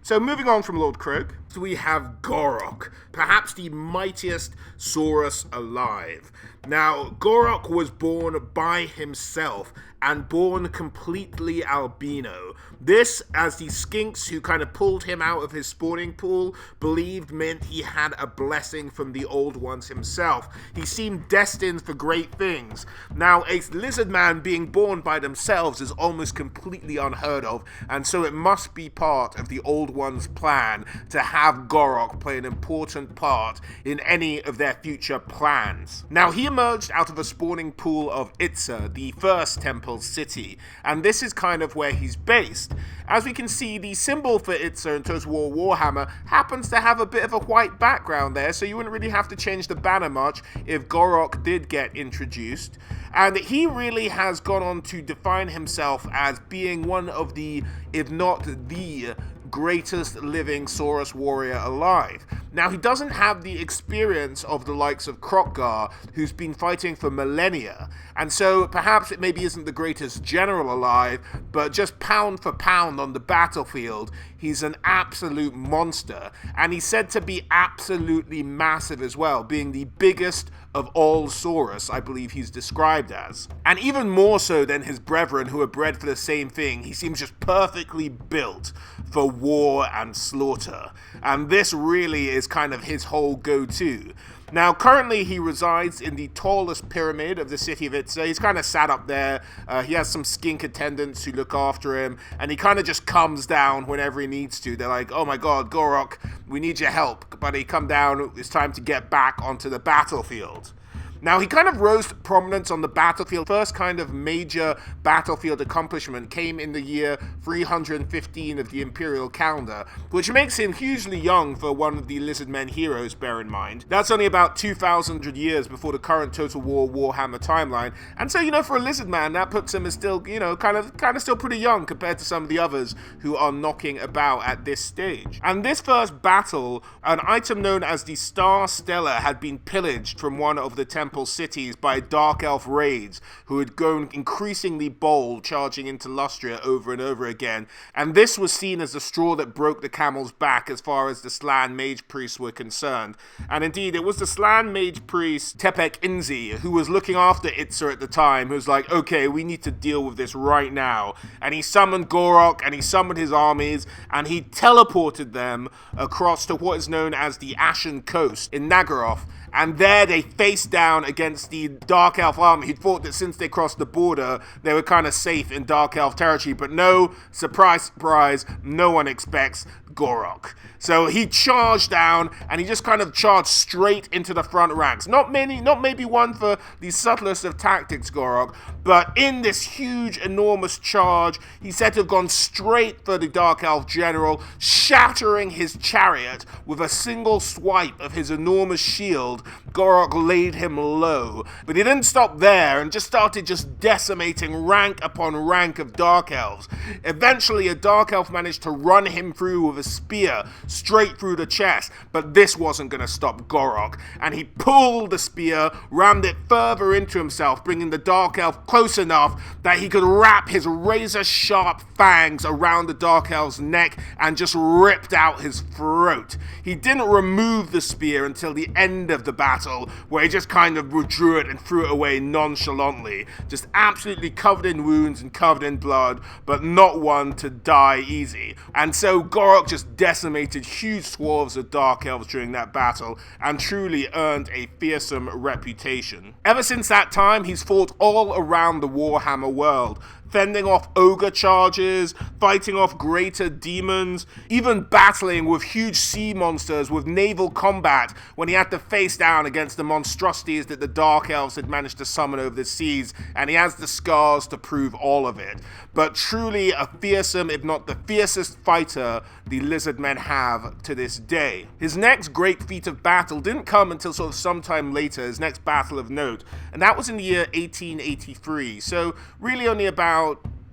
So moving on from Lord Kroak, we have Gor-Rok, perhaps the mightiest Saurus alive. Now, Gor-Rok was born by himself and born completely albino. This, as the skinks who kind of pulled him out of his spawning pool believed, meant he had a blessing from the Old Ones himself. He seemed destined for great things. Now, a lizard man being born by themselves is almost completely unheard of, and so it must be part of the Old Ones' plan to have Gor-Rok play an important part in any of their future plans. Now, he emerged out of a spawning pool of Itza, the first temple city, and this is kind of where he's based. As we can see, the symbol for Itza in Total War Warhammer happens to have a bit of a white background there, so you wouldn't really have to change the banner much if Gor-Rok did get introduced. And he really has gone on to define himself as being one of the, if not the greatest living Saurus warrior alive. Now, he doesn't have the experience of the likes of Kroak, who's been fighting for millennia, and so perhaps it maybe isn't the greatest general alive, but just pound for pound on the battlefield, he's an absolute monster, and he's said to be absolutely massive as well, being the biggest of all Saurus, I believe he's described as. And even more so than his brethren who are bred for the same thing, he seems just perfectly built for war and slaughter. And this really is kind of his whole go-to. Now, currently he resides in the tallest pyramid of the city of Itza. He's kind of sat up there. He has some skink attendants who look after him, and he kind of just comes down whenever he needs to. They're like, oh my god, Gor-Rok, we need your help. But he come down, it's time to get back onto the battlefield. Now, he kind of rose to prominence on the battlefield. First kind of major battlefield accomplishment came in the year 315 of the Imperial calendar, which makes him hugely young for one of the Lizardmen heroes, bear in mind. That's only about 2,000 years before the current Total War Warhammer timeline. And so, for a Lizardman, that puts him as still, kind of still pretty young compared to some of the others who are knocking about at this stage. And this first battle, an item known as the Star Stellar had been pillaged from one of the temple cities by Dark Elf raids who had grown increasingly bold, charging into Lustria over and over again, and this was seen as the straw that broke the camel's back as far as the Slan mage priests were concerned. And indeed, it was the Slan mage priest Inxi who was looking after Itza at the time, who was like, okay, we need to deal with this right now. And he summoned Gor-Rok, and he summoned his armies, and he teleported them across to what is known as the Ashen Coast in Nagaroth. And there they faced down against the Dark Elf army. He thought that since they crossed the border, they were kind of safe in Dark Elf territory. But no, surprise, surprise, no one expects Gor-Rok. So he charged down, and he just kind of charged straight into the front ranks. Not maybe one for the subtlest of tactics, Gor-Rok, but in this huge, enormous charge, he said to have gone straight for the Dark Elf general, shattering his chariot with a single swipe of his enormous shield. Gor-Rok laid him low, but he didn't stop there and just started decimating rank upon rank of Dark Elves. Eventually, a Dark Elf managed to run him through with a spear straight through the chest, but this wasn't going to stop Gor-Rok, and he pulled the spear, rammed it further into himself, bringing the Dark Elf close enough that he could wrap his razor-sharp fangs around the Dark Elf's neck and just ripped out his throat. He didn't remove the spear until the end of the battle, where he just kind of withdrew it and threw it away nonchalantly, just absolutely covered in wounds and covered in blood, but not one to die easy. And so Gor-Rok just decimated huge swaths of Dark Elves during that battle, and truly earned a fearsome reputation. Ever since that time, he's fought all around the Warhammer world, fending off ogre charges, fighting off greater demons, even battling with huge sea monsters with naval combat when he had to face down against the monstrosities that the Dark Elves had managed to summon over the seas, and he has the scars to prove all of it. But truly a fearsome, if not the fiercest fighter the Lizardmen have to this day. His next great feat of battle didn't come until sort of sometime later, his next battle of note, and that was in the year 1883, so really only about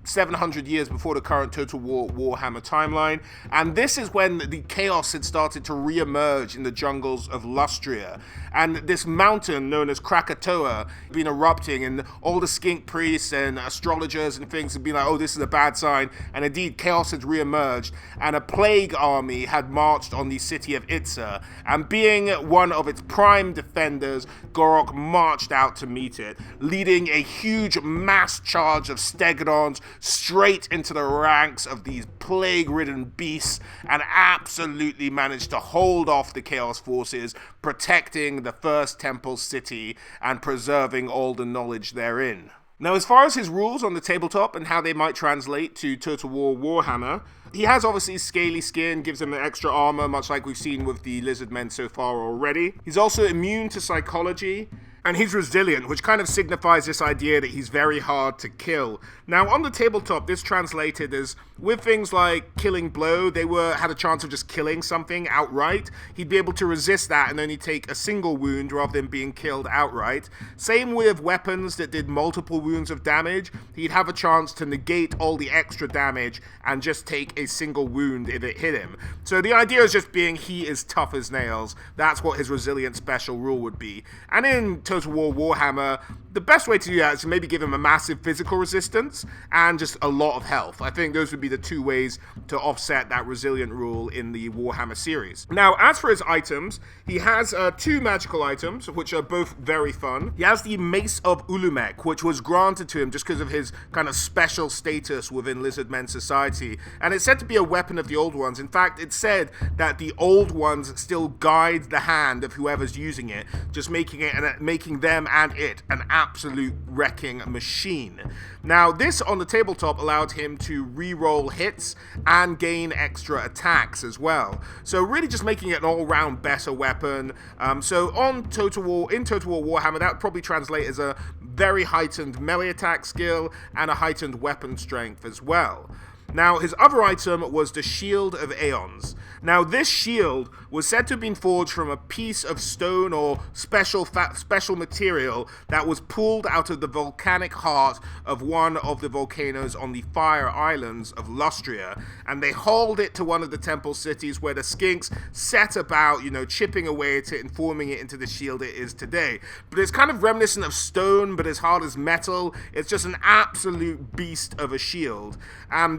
700 years before the current Total War Warhammer timeline, and this is when the chaos had started to re-emerge in the jungles of Lustria, and this mountain known as Krakatoa had been erupting, and all the skink priests and astrologers and things had been like, oh, this is a bad sign, and indeed chaos had re-emerged, and a plague army had marched on the city of Itza, and being one of its prime defenders, Gor-Rok marched out to meet it, leading a huge mass charge of stegodons straight into the ranks of these plague-ridden beasts, and absolutely managed to hold off the Chaos forces, protecting the first temple city and preserving all the knowledge therein. Now, as far as his rules on the tabletop and how they might translate to Total War Warhammer, he has obviously scaly skin, gives him extra armor, much like we've seen with the Lizardmen so far already. He's also immune to psychology, and he's resilient, which kind of signifies this idea that he's very hard to kill. Now, on the tabletop, this translated as, with things like Killing Blow, they had a chance of just killing something outright. He'd be able to resist that and only take a single wound rather than being killed outright. Same with weapons that did multiple wounds of damage. He'd have a chance to negate all the extra damage and just take a single wound if it hit him. So the idea is just being he is tough as nails. That's what his resilient special rule would be. And in Total War Warhammer, the best way to do that is to maybe give him a massive physical resistance and just a lot of health. I think those would be the two ways to offset that resilient rule in the Warhammer series. Now, as for his items, he has two magical items, which are both very fun. He has the Mace of Ulumek, which was granted to him just because of his kind of special status within Lizardmen society, and it's said to be a weapon of the Old Ones. In fact, it's said that the Old Ones still guide the hand of whoever's using it, just making them and it an absolute wrecking machine. Now, this on the tabletop allowed him to re-roll hits and gain extra attacks as well. So really just making it an all-round better weapon. So in Total War Warhammer, that would probably translate as a very heightened melee attack skill and a heightened weapon strength as well. Now, his other item was the Shield of Aeons. Now, this shield was said to have been forged from a piece of stone or special material that was pulled out of the volcanic heart of one of the volcanoes on the Fire Islands of Lustria, and they hauled it to one of the temple cities where the skinks set about, chipping away at it and forming it into the shield it is today. But it's kind of reminiscent of stone, but as hard as metal. It's just an absolute beast of a shield.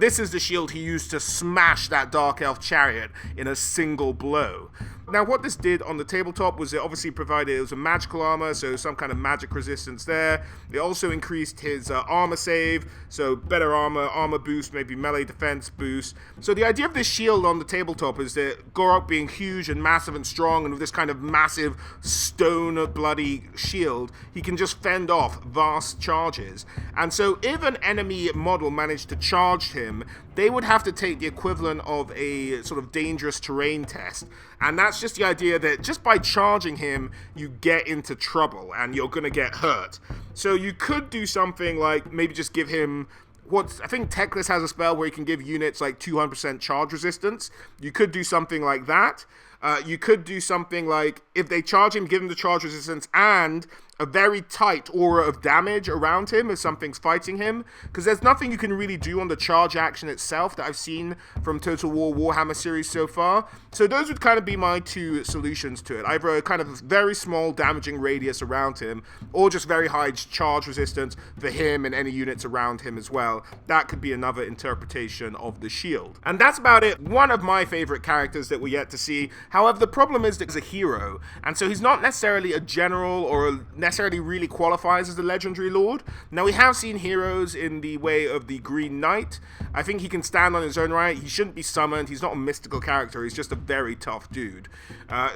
This is the shield he used to smash that Dark Elf chariot in a single blow. Now, what this did on the tabletop was it obviously provided, it was a magical armor, so some kind of magic resistance there. It also increased his armor save, so better armor boost, maybe melee defense boost. So the idea of this shield on the tabletop is that Gor-Rok being huge and massive and strong, and with this kind of massive stone bloody shield, he can just fend off vast charges. And so if an enemy model managed to charge him, they would have to take the equivalent of a sort of dangerous terrain test. And that's just the idea that just by charging him, you get into trouble and you're going to get hurt. So you could do something like maybe just give him I think Teclis has a spell where he can give units like 200% charge resistance. You could do something like that. You could do something like, if they charge him, give him the charge resistance and a very tight aura of damage around him if something's fighting him, because there's nothing you can really do on the charge action itself that I've seen from Total War Warhammer series so far. So those would kind of be my two solutions to it. Either a kind of very small damaging radius around him, or just very high charge resistance for him and any units around him as well. That could be another interpretation of the shield. And that's about it. One of my favorite characters that we're yet to see. However, the problem is that he's a hero, and so he's not necessarily a general or necessarily really qualifies as a legendary lord. Now, we have seen heroes in the way of the Green Knight. I think he can stand on his own right. He shouldn't be summoned. He's not a mystical character. He's just a very tough dude.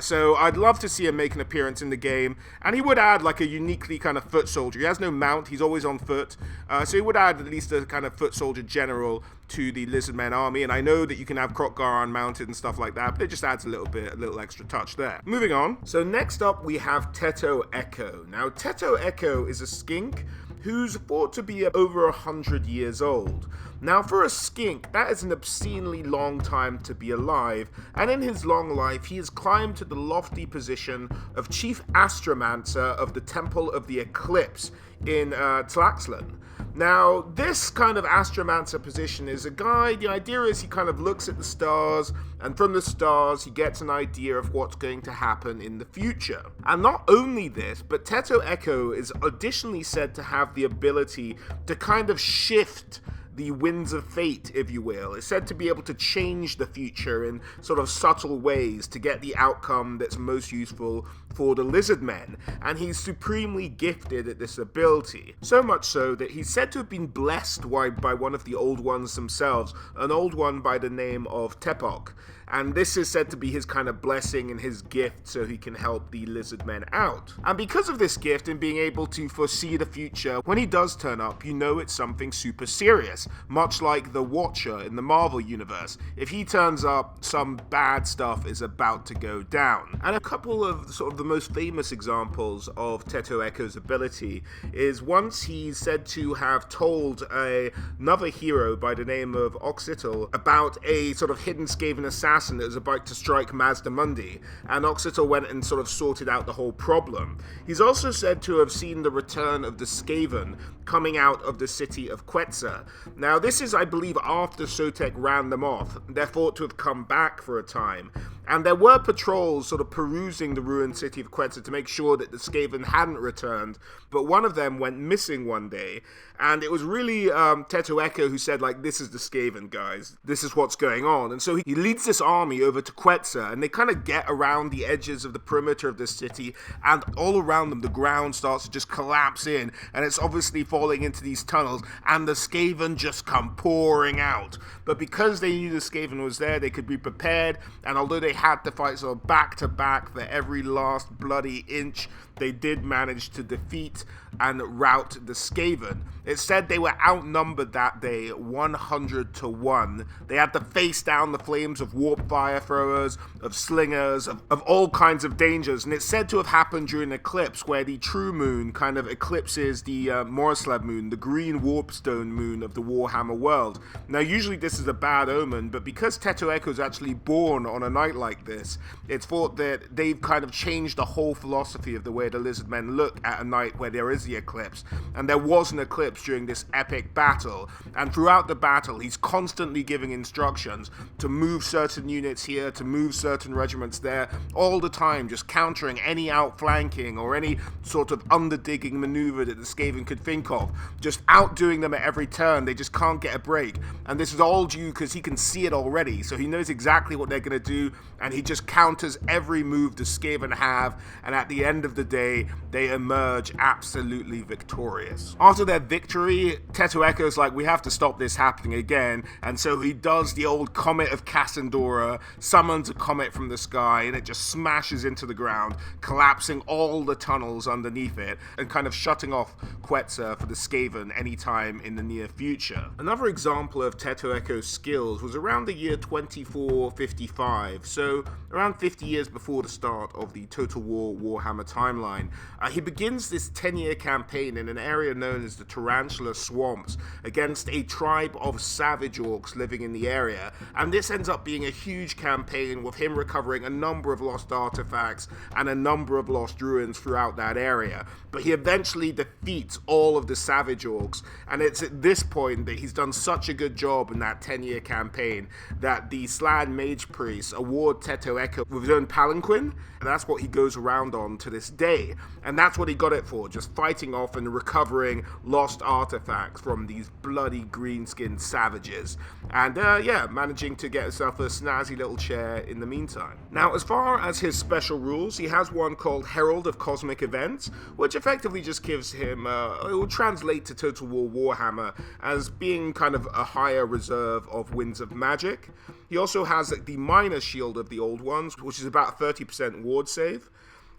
So I'd love to see him make an appearance in the game, and he would add like a uniquely kind of foot soldier. He has no mount. He's always on foot. So he would add at least a kind of foot soldier general to the Lizardmen army, and I know that you can have Kroak unmounted and stuff like that, but it just adds a little extra touch there. Moving on. So next up we have Tetto'Eko. Now, Tetto'Eko is a skink who's thought to be over 100 years old. Now, for a skink, that is an obscenely long time to be alive, and in his long life, he has climbed to the lofty position of Chief Astromancer of the Temple of the Eclipse in Tlaxlan. Now, this kind of Astromancer position is a guy, the idea is he kind of looks at the stars, and from the stars he gets an idea of what's going to happen in the future. And not only this, but Tetto'Eko is additionally said to have the ability to kind of shift the winds of fate, if you will. It's said to be able to change the future in sort of subtle ways to get the outcome that's most useful for the Lizardmen, and he's supremely gifted at this ability. So much so that he's said to have been blessed by one of the Old Ones themselves, an Old One by the name of Tetto'Eko. And this is said to be his kind of blessing and his gift so he can help the Lizardmen out. And because of this gift and being able to foresee the future, when he does turn up, you know it's something super serious, much like the Watcher in the Marvel Universe. If he turns up, some bad stuff is about to go down. And a couple of sort of the most famous examples of Tetto'Eko's ability is once he's said to have told another hero by the name of Oxyotl about a sort of hidden Skaven assassin that was about to strike Mazdamundi, and Oxyotl went and sort of sorted out the whole problem. He's also said to have seen the return of the Skaven coming out of the city of Quetzal. Now, this is, I believe, after Sotek ran them off. They're thought to have come back for a time, And there were patrols sort of perusing the ruined city of Quetzal to make sure that the Skaven hadn't returned, but one of them went missing one day, and it was really Tetto'Eko who said, like, this is the Skaven, guys. This is what's going on. And so he leads this army over to Quetzal, and they kind of get around the edges of the perimeter of this city, and all around them the ground starts to just collapse in, and it's obviously falling into these tunnels, and the Skaven just come pouring out. But because they knew the Skaven was there, they could be prepared, and although they had to fight sort of back to back for every last bloody inch, they did manage to defeat and rout the Skaven. It said they were outnumbered that day 100 to 1. They had to face down the flames of warp fire throwers, of slingers, of all kinds of dangers, and it's said to have happened during an eclipse where the true moon kind of eclipses the Morislav moon, the green warpstone moon of the Warhammer world. Now usually this is a bad omen, but because Tetto'Eko is actually born on a night like this, it's thought that they've kind of changed the whole philosophy of the way the lizardmen look at a night where there is the eclipse. And there was an eclipse during this epic battle, and throughout the battle he's constantly giving instructions to move certain units here, to move certain regiments there, all the time just countering any outflanking or any sort of underdigging maneuver that the Skaven could think of, just outdoing them at every turn. They just can't get a break, and this is all due because he can see it already, so he knows exactly what they're going to do, and he just counters every move the Skaven have, and at the end of the day they emerge absolutely victorious. After their victory, Tetto'Eko's like, we have to stop this happening again, and so he does the old Comet of Cassandora, summons a comet from the sky, and it just smashes into the ground, collapsing all the tunnels underneath it, and kind of shutting off Quetzal for the Skaven anytime in the near future. Another example of Tetto'Eko's skills was around the year 2455, so around 50 years before the start of the Total War Warhammer timeline. He begins this 10-year campaign in an area known as the Tarantula Swamps against a tribe of savage orcs living in the area, and this ends up being a huge campaign with him recovering a number of lost artifacts and a number of lost ruins throughout that area. But he eventually defeats all of the savage orcs, and it's at this point that he's done such a good job in that 10-year campaign that the Slan Mage Priests award Tetto'Eko with his own palanquin, and that's what he goes around on to this day. And that's what he got it for, just fighting off and recovering lost artifacts from these bloody green-skinned savages. And yeah, managing to get himself a snazzy little chair in the meantime. Now, as far as his special rules, he has one called Herald of Cosmic Events, which effectively just gives him, it will translate to Total War Warhammer as being kind of a higher reserve of Winds of Magic. He also has the Minor Shield of the Old Ones, which is about 30% ward save.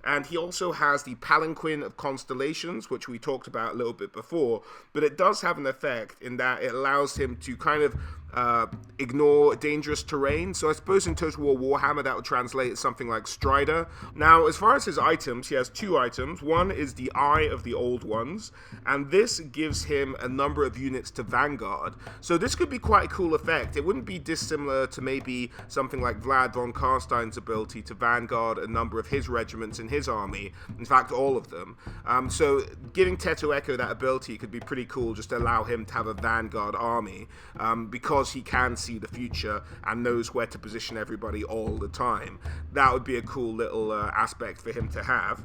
And he also has the Palanquin of Constellations, which we talked about a little bit before, but it does have an effect in that it allows him to kind of ignore dangerous terrain. So I suppose in Total War Warhammer that would translate as something like Strider. Now, as far as his items, he has two items. One is the Eye of the Old Ones, and this gives him a number of units to Vanguard. So this could be quite a cool effect. It wouldn't be dissimilar to maybe something like Vlad von Karstein's ability to Vanguard a number of his regiments in his army. In fact, all of them. So giving Tetto'Eko that ability could be pretty cool, just to allow him to have a Vanguard army, because he can see the future and knows where to position everybody all the time. That would be a cool little aspect for him to have.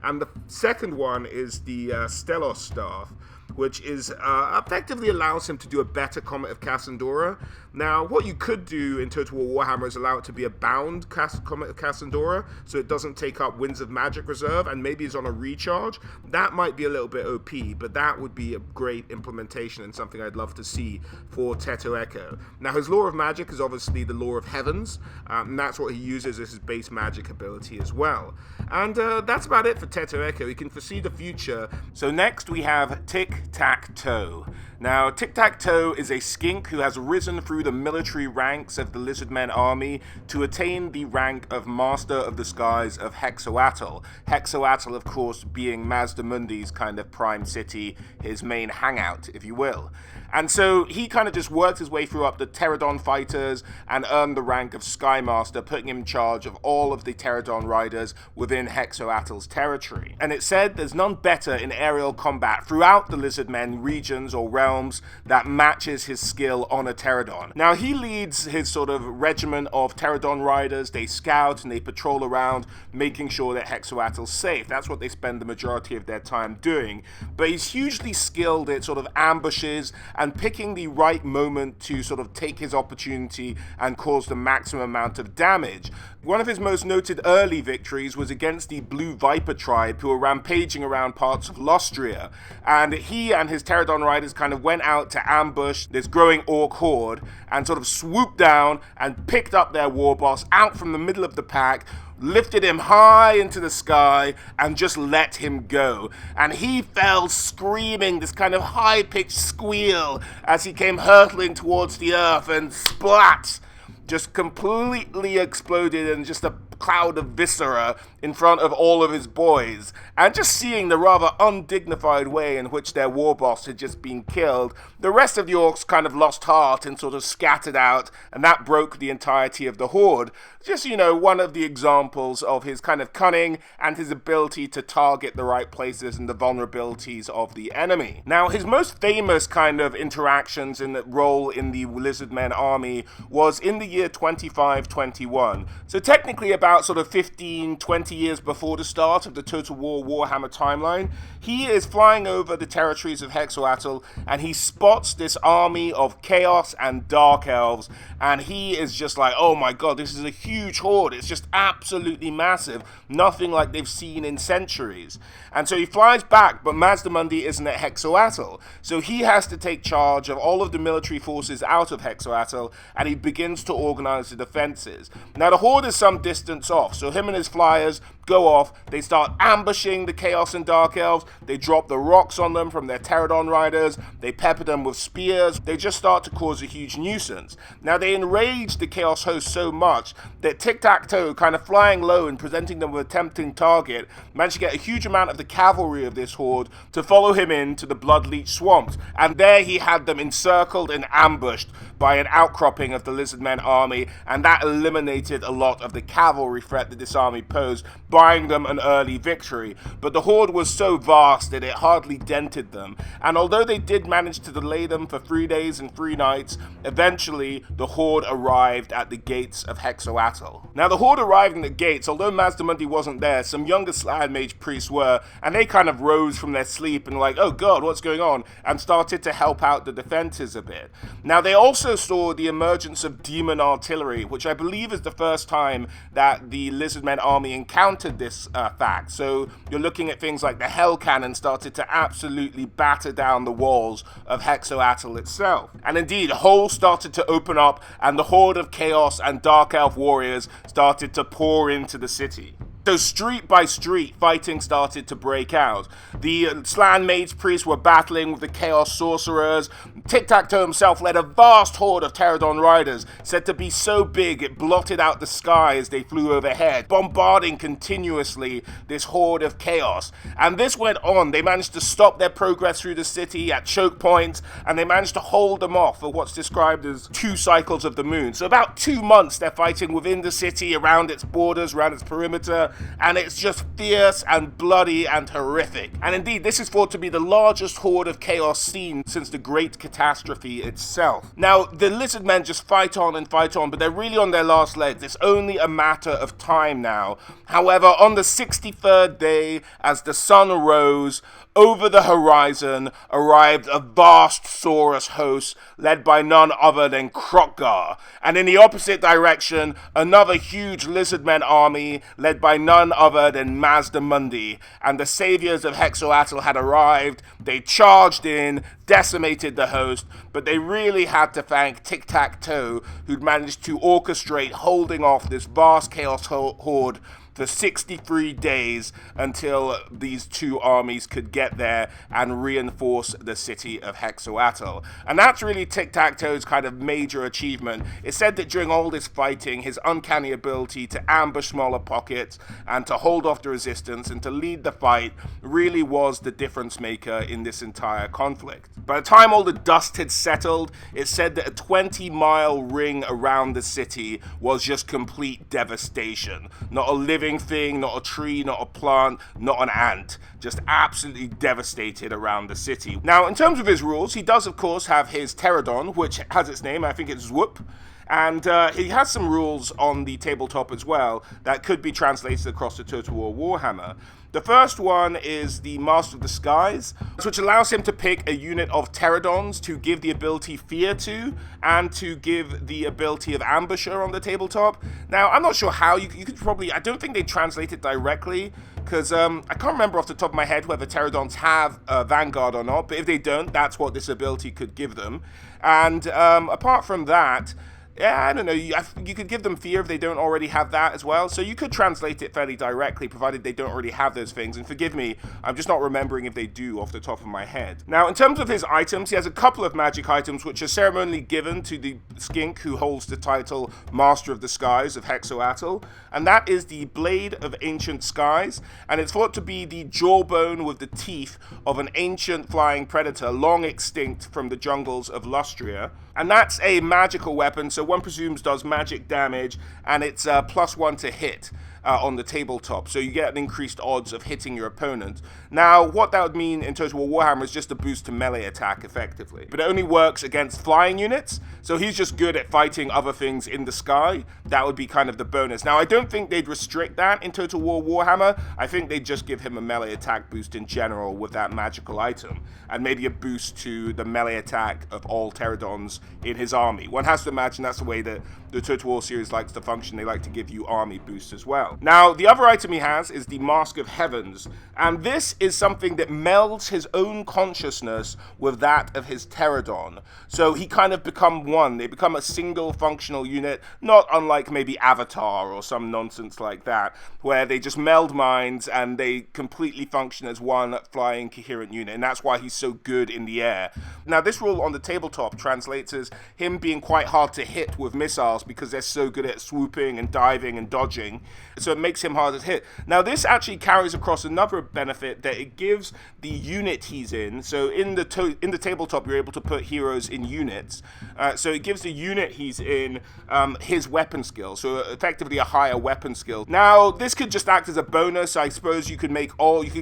And the second one is the Stelos Staff, which is effectively allows him to do a better Comet of Cassandora. Now, what you could do in Total War Warhammer is allow it to be a bound Comet of Cassandora, so it doesn't take up Winds of Magic Reserve, and maybe it's on a recharge. That might be a little bit OP, but that would be a great implementation and something I'd love to see for Tetto'Eko. Now, his Law of Magic is obviously the Law of Heavens, and that's what he uses as his base magic ability as well. And that's about it for Tetto'Eko. He can foresee the future. So next we have Tiqtac'To. Now, Tiqtac'To is a skink who has risen through the military ranks of the Lizardmen army to attain the rank of Master of the Skies of Huxotl. Huxotl, of course, being Mazdamundi's kind of prime city, his main hangout, if you will. And so he kind of just worked his way through up the Pterodon fighters and earned the rank of Skymaster, putting him in charge of all of the Pterodon riders within Huxotl's territory. And it said there's none better in aerial combat throughout the Lizardmen lizardmen regions or realms that matches his skill on a pterodon. Now, he leads his sort of regiment of pterodon riders. They scout and they patrol around, making sure that Huinzi's safe. That's what they spend the majority of their time doing. But he's hugely skilled at sort of ambushes and picking the right moment to sort of take his opportunity and cause the maximum amount of damage. One of his most noted early victories was against the Blue Viper tribe, who were rampaging around parts of Lostria, and he and his pterodon riders kind of went out to ambush this growing orc horde and sort of swooped down and picked up their war boss out from the middle of the pack, lifted him high into the sky, and just let him go. And he fell screaming this kind of high-pitched squeal as he came hurtling towards the earth, and splat! Just completely exploded in just a cloud of viscera in front of all of his boys. And just seeing the rather undignified way in which their war boss had just been killed, the rest of the orcs kind of lost heart and sort of scattered out, and that broke the entirety of the horde. Just, you know, one of the examples of his kind of cunning and his ability to target the right places and the vulnerabilities of the enemy. Now, his most famous kind of interactions and role in the lizardmen army was in the year 2521. So technically about sort of 15, 20 years before the start of the Total War Warhammer timeline, he is flying over the territories of Huinzi, and he spots this army of chaos and dark elves, and he is just like, oh my god, this is a huge horde. It's just absolutely massive, nothing like they've seen in centuries. And so he flies back, but Mazdamundi isn't at Huinzi, so he has to take charge of all of the military forces out of Huinzi, and he begins to organize the defenses. Now, the horde is some distance off, so him and his flyers go off. They start ambushing the Chaos and Dark Elves. They drop the rocks on them from their pterodon riders. They pepper them with spears. They just start to cause a huge nuisance. Now, they enrage the Chaos host so much that Tiqtac'To, kind of flying low and presenting them with a tempting target, managed to get a huge amount of the cavalry of this horde to follow him into the Bloodleech swamps. And there he had them encircled and ambushed by an outcropping of the lizardmen army, and that eliminated a lot of the cavalry threat that this army posed, buying them an early victory. But the horde was so vast that it hardly dented them, and although they did manage to delay them for 3 days and 3 nights, eventually the horde arrived at the gates of Huinzi. Now, the horde arrived in the gates. Although Mazdamundi wasn't there, some younger Slann Mage priests were, and they kind of rose from their sleep and like, oh god, what's going on, and started to help out the defenses a bit. Now, they also saw the emergence of demon artillery, which I believe is the first time that the lizardmen army encountered this fact. So you're looking at things like the hell cannon started to absolutely batter down the walls of Huinzi itself. And indeed, holes started to open up, and the horde of chaos and dark elf warriors started to pour into the city. So street by street, fighting started to break out. The Slann Mage priests were battling with the Chaos Sorcerers. Tiqtac'To himself led a vast horde of pterodon riders, said to be so big it blotted out the sky as they flew overhead, bombarding continuously this horde of chaos. And this went on. They managed to stop their progress through the city at choke points, and they managed to hold them off for what's described as 2 cycles of the moon. So about 2 months they're fighting within the city, around its borders, around its perimeter, and it's just fierce and bloody and horrific. And indeed, this is thought to be the largest horde of chaos seen since the Great Catastrophe itself. Now, the lizardmen just fight on, but they're really on their last legs. It's only a matter of time now. However, on the 63rd day, as the sun rose, over the horizon arrived a vast Saurus host led by none other than Kroak. And in the opposite direction, another huge lizardmen army led by none other than Mazdamundi. And the saviors of Huinzi had arrived. They charged in, decimated the host, but they really had to thank Tiqtac'To, who'd managed to orchestrate holding off this vast chaos horde for 63 days until these 2 armies could get there and reinforce the city of Huinzi. And that's really Tiqtac'To's kind of major achievement. It's said that during all this fighting, his uncanny ability to ambush smaller pockets and to hold off the resistance and to lead the fight really was the difference maker in this entire conflict. By the time all the dust had settled, it's said that a 20-mile ring around the city was just complete devastation. Not a living living thing, not a tree, not a plant, not an ant. Just absolutely devastated around the city. Now, in terms of his rules, he does, of course, have his Pterodon, which has its name. I think it's Zwoop. And he has some rules on the tabletop as well that could be translated across the Total War Warhammer. The first one is the Master of the Skies, which allows him to pick a unit of Pterodons to give the ability Fear to, and to give the ability of Ambusher on the tabletop. Now, I'm not sure how, you could probably, I don't think they translate it directly, because I can't remember off the top of my head whether Pterodons have Vanguard or not, but if they don't, that's what this ability could give them. And apart from that, yeah, I don't know, you could give them Fear if they don't already have that as well, so you could translate it fairly directly, provided they don't already have those things, and forgive me, I'm just not remembering if they do off the top of my head. Now, in terms of his items, he has a couple of magic items which are ceremonially given to the skink who holds the title Master of the Skies of Huinzi, and that is the Blade of Ancient Skies, and it's thought to be the jawbone with the teeth of an ancient flying predator long extinct from the jungles of Lustria. And that's a magical weapon, so one presumes does magic damage, and it's +1 to hit on the tabletop, so you get an increased odds of hitting your opponent. Now, what that would mean in Total War Warhammer is just a boost to melee attack, effectively. But it only works against flying units, so he's just good at fighting other things in the sky. That would be kind of the bonus. Now, I don't think they'd restrict that in Total War Warhammer. I think they'd just give him a melee attack boost in general with that magical item, and maybe a boost to the melee attack of all Pterodons in his army. One has to imagine that's the way that the Total War series likes to function. They like to give you army boosts as well. Now, the other item he has is the Mask of Heavens, and this is something that melds his own consciousness with that of his Pterodon. So he kind of become one. They become a single functional unit, not unlike maybe Avatar or some nonsense like that, where they just meld minds and they completely function as one flying coherent unit, and that's why he's so good in the air. Now, this rule on the tabletop translates as him being quite hard to hit with missiles because they're so good at swooping and diving and dodging, so it makes him hard to hit. Now, this actually carries across another benefit, that it gives the unit he's in. So in the tabletop, you're able to put heroes in units. So it gives the unit he's in his weapon skill, so effectively a higher weapon skill. Now, this could just act as a bonus. I suppose you could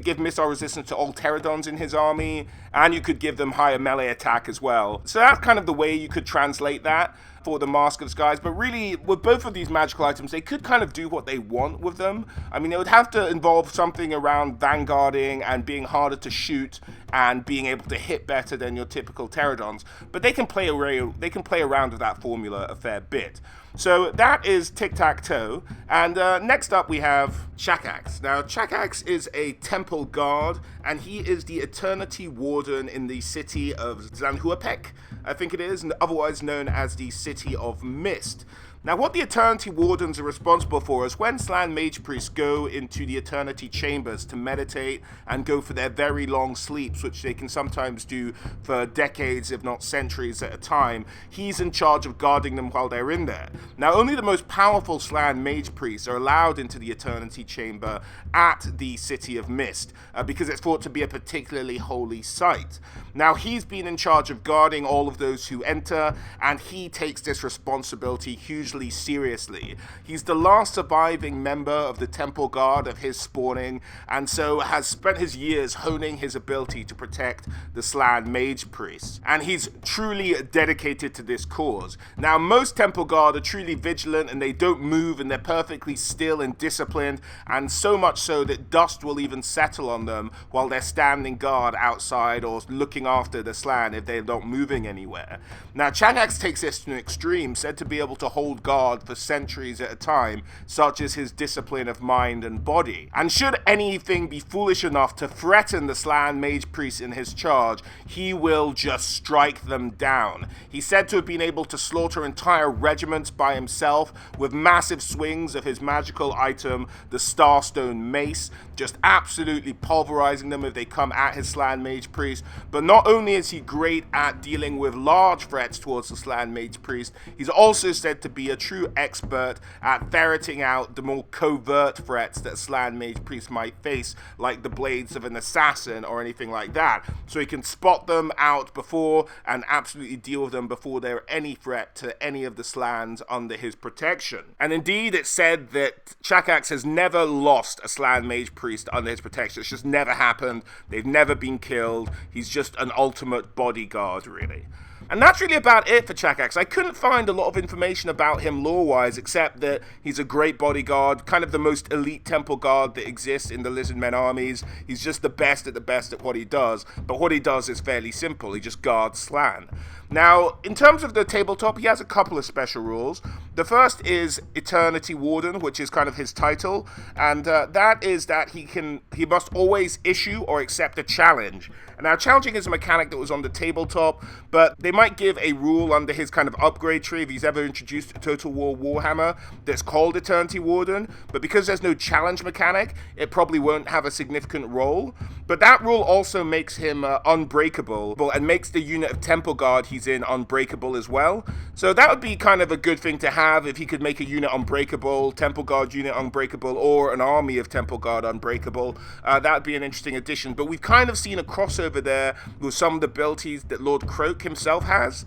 give missile resistance to all Pterodons in his army, and you could give them higher melee attack as well. So that's kind of the way you could translate that for the Mask of Skies. But really, with both of these magical items, they could kind of do what they want with them. I mean, it would have to involve something around vanguarding and being harder to shoot and being able to hit better than your typical Pterodons. But they can play around with that formula a fair bit. So that is Tiqtac'To, and next up we have Chakax. Now, Chakax is a temple guard, and he is the Eternity Warden in the city of Zanhuapek, I think it is, and otherwise known as the City of Mist. Now, what the Eternity Wardens are responsible for is when Slann Mage Priests go into the Eternity Chambers to meditate and go for their very long sleeps, which they can sometimes do for decades, if not centuries at a time, he's in charge of guarding them while they're in there. Now, only the most powerful Slann Mage Priests are allowed into the Eternity Chamber at the City of Mist, because it's thought to be a particularly holy site. Now, he's been in charge of guarding all of those who enter, and he takes this responsibility hugely seriously. He's the last surviving member of the Temple Guard of his spawning, and so has spent his years honing his ability to protect the Slann Mage Priests. And he's truly dedicated to this cause. Now, most Temple Guard are truly vigilant, and they don't move, and they're perfectly still and disciplined, and so much so that dust will even settle on them while they're standing guard outside or looking after the Slann if they're not moving anywhere. Now, Chakax takes this to an extreme, said to be able to hold guard for centuries at a time, such as his discipline of mind and body. And should anything be foolish enough to threaten the Slann Mage Priests in his charge, he will just strike them down. He's said to have been able to slaughter entire regiments by himself with massive swings of his magical item, the Starstone Mace, just absolutely pulverizing them if they come at his Slann Mage Priest. But not only is he great at dealing with large threats towards the Slann Mage Priest, he's also said to be be a true expert at ferreting out the more covert threats that Slan Mage Priest might face, like the blades of an assassin or anything like that. So he can spot them out before and absolutely deal with them before they're any threat to any of the Slans under his protection. And indeed, it's said that Chakax has never lost a Slan Mage Priest under his protection. It's just never happened. They've never been killed. He's just an ultimate bodyguard, really. And that's really about it for Chakax. I couldn't find a lot of information about him lore-wise, except that he's a great bodyguard, kind of the most elite temple guard that exists in the Lizardmen armies. He's just the best at what he does, but what he does is fairly simple. He just guards Slan. Now, in terms of the tabletop, he has a couple of special rules. The first is Eternity Warden, which is kind of his title, and that is that he must always issue or accept a challenge. And now, challenging is a mechanic that was on the tabletop, but they might give a rule under his kind of upgrade tree if he's ever introduced to Total War Warhammer that's called Eternity Warden, but because there's no challenge mechanic, it probably won't have a significant role. But that rule also makes him unbreakable, and makes the unit of Temple Guard he's in unbreakable as well. So that would be kind of a good thing to have if he could make a unit unbreakable, Temple Guard unit unbreakable, or an army of Temple Guard unbreakable. That would be an interesting addition. But we've kind of seen a crossover there with some of the abilities that Lord Kroak himself has.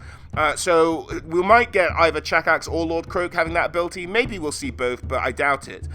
So we might get either Chakax or Lord Kroak having that ability. Maybe we'll see both, but I doubt it.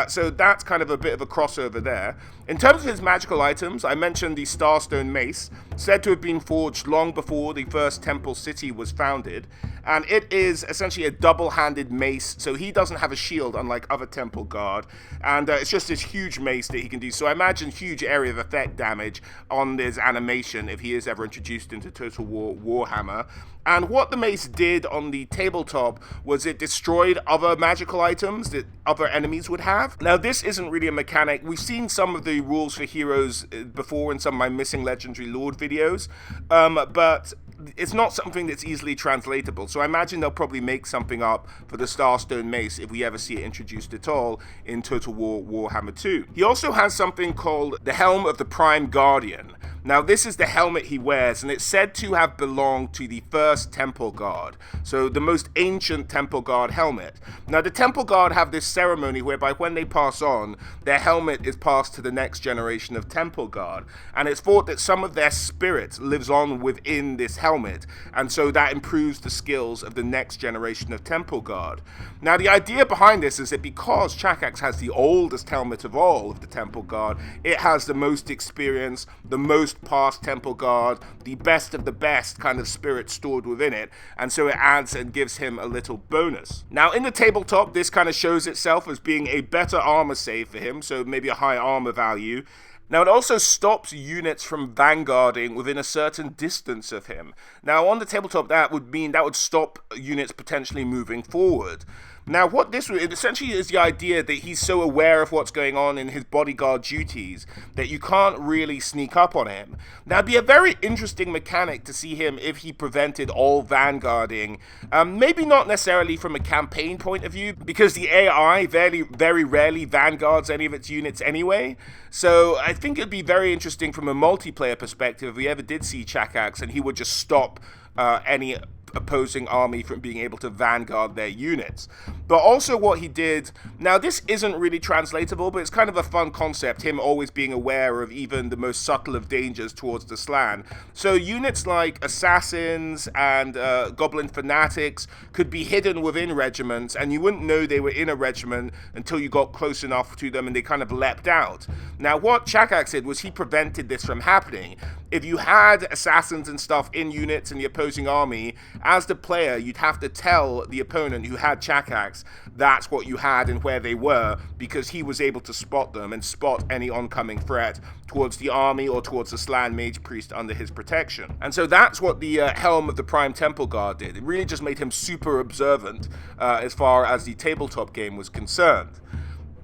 So that's kind of a bit of a crossover there. In terms of his magical items, I mentioned the Starstone Mace, said to have been forged long before the first Temple City was founded. And it is essentially a double-handed mace, so he doesn't have a shield unlike other Temple Guard. And it's just this huge mace that he can do. So I imagine huge area of effect damage on this animation if he is ever introduced into Total War Warhammer. And what the mace did on the tabletop was it destroyed other magical items that other enemies would have. Now, this isn't really a mechanic. We've seen some of the rules for heroes before in some of my Missing Legendary Lord videos, but it's not something that's easily translatable. So I imagine they'll probably make something up for the Starstone Mace if we ever see it introduced at all in Total War Warhammer 2. He also has something called the Helm of the Prime Guardian. Now, this is the helmet he wears, and it's said to have belonged to the first Temple Guard, so the most ancient Temple Guard helmet. Now, the Temple Guard have this ceremony whereby when they pass on, their helmet is passed to the next generation of Temple Guard, and it's thought that some of their spirit lives on within this helmet, and so that improves the skills of the next generation of Temple Guard. Now, the idea behind this is that because Chakax has the oldest helmet of all of the Temple Guard, it has the most experience, the most past Temple Guard, the best of the best kind of spirit stored within it, and so it adds and gives him a little bonus. Now, in the tabletop, this kind of shows itself as being a better armor save for him, so maybe a high armor value. Now, it also stops units from vanguarding within a certain distance of him. Now, on the tabletop, that would stop units potentially moving forward. Now, what this essentially is the idea that he's so aware of what's going on in his bodyguard duties that you can't really sneak up on him. Now, it'd be a very interesting mechanic to see him if he prevented all vanguarding. Maybe not necessarily from a campaign point of view, because the AI very rarely vanguards any of its units anyway. So I think it'd be very interesting from a multiplayer perspective if we ever did see Chakax and he would just stop any opposing army from being able to vanguard their units. But also what he did, now this isn't really translatable, but it's kind of a fun concept, him always being aware of even the most subtle of dangers towards the Slan. So units like assassins and goblin fanatics could be hidden within regiments, and you wouldn't know they were in a regiment until you got close enough to them and they kind of leapt out. Now what Chakax did was he prevented this from happening. If you had assassins and stuff in units in the opposing army, as the player, you'd have to tell the opponent who had Chakax that's what you had and where they were, because he was able to spot them and spot any oncoming threat towards the army or towards the Slan Mage Priest under his protection. And so that's what the Helm of the Prime Temple Guard did. It really just made him super observant as far as the tabletop game was concerned.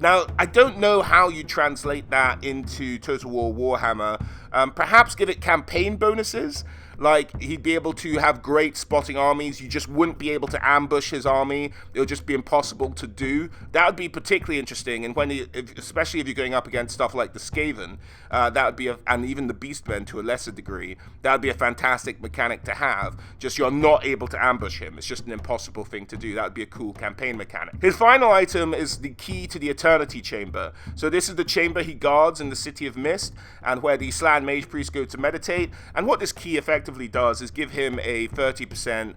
Now, I don't know how you translate that into Total War Warhammer. Perhaps give it campaign bonuses. Like, he'd be able to have great spotting armies. You just wouldn't be able to ambush his army. It would just be impossible to do. That would be particularly interesting, and especially if you're going up against stuff like the Skaven, that would be, and even the Beastmen to a lesser degree, that would be a fantastic mechanic to have. Just you're not able to ambush him. It's just an impossible thing to do. That would be a cool campaign mechanic. His final item is the key to the Eternity Chamber. So this is the chamber he guards in the City of Mist, and where the Slann Mage Priests go to meditate. And what this key effectively does is give him a 30%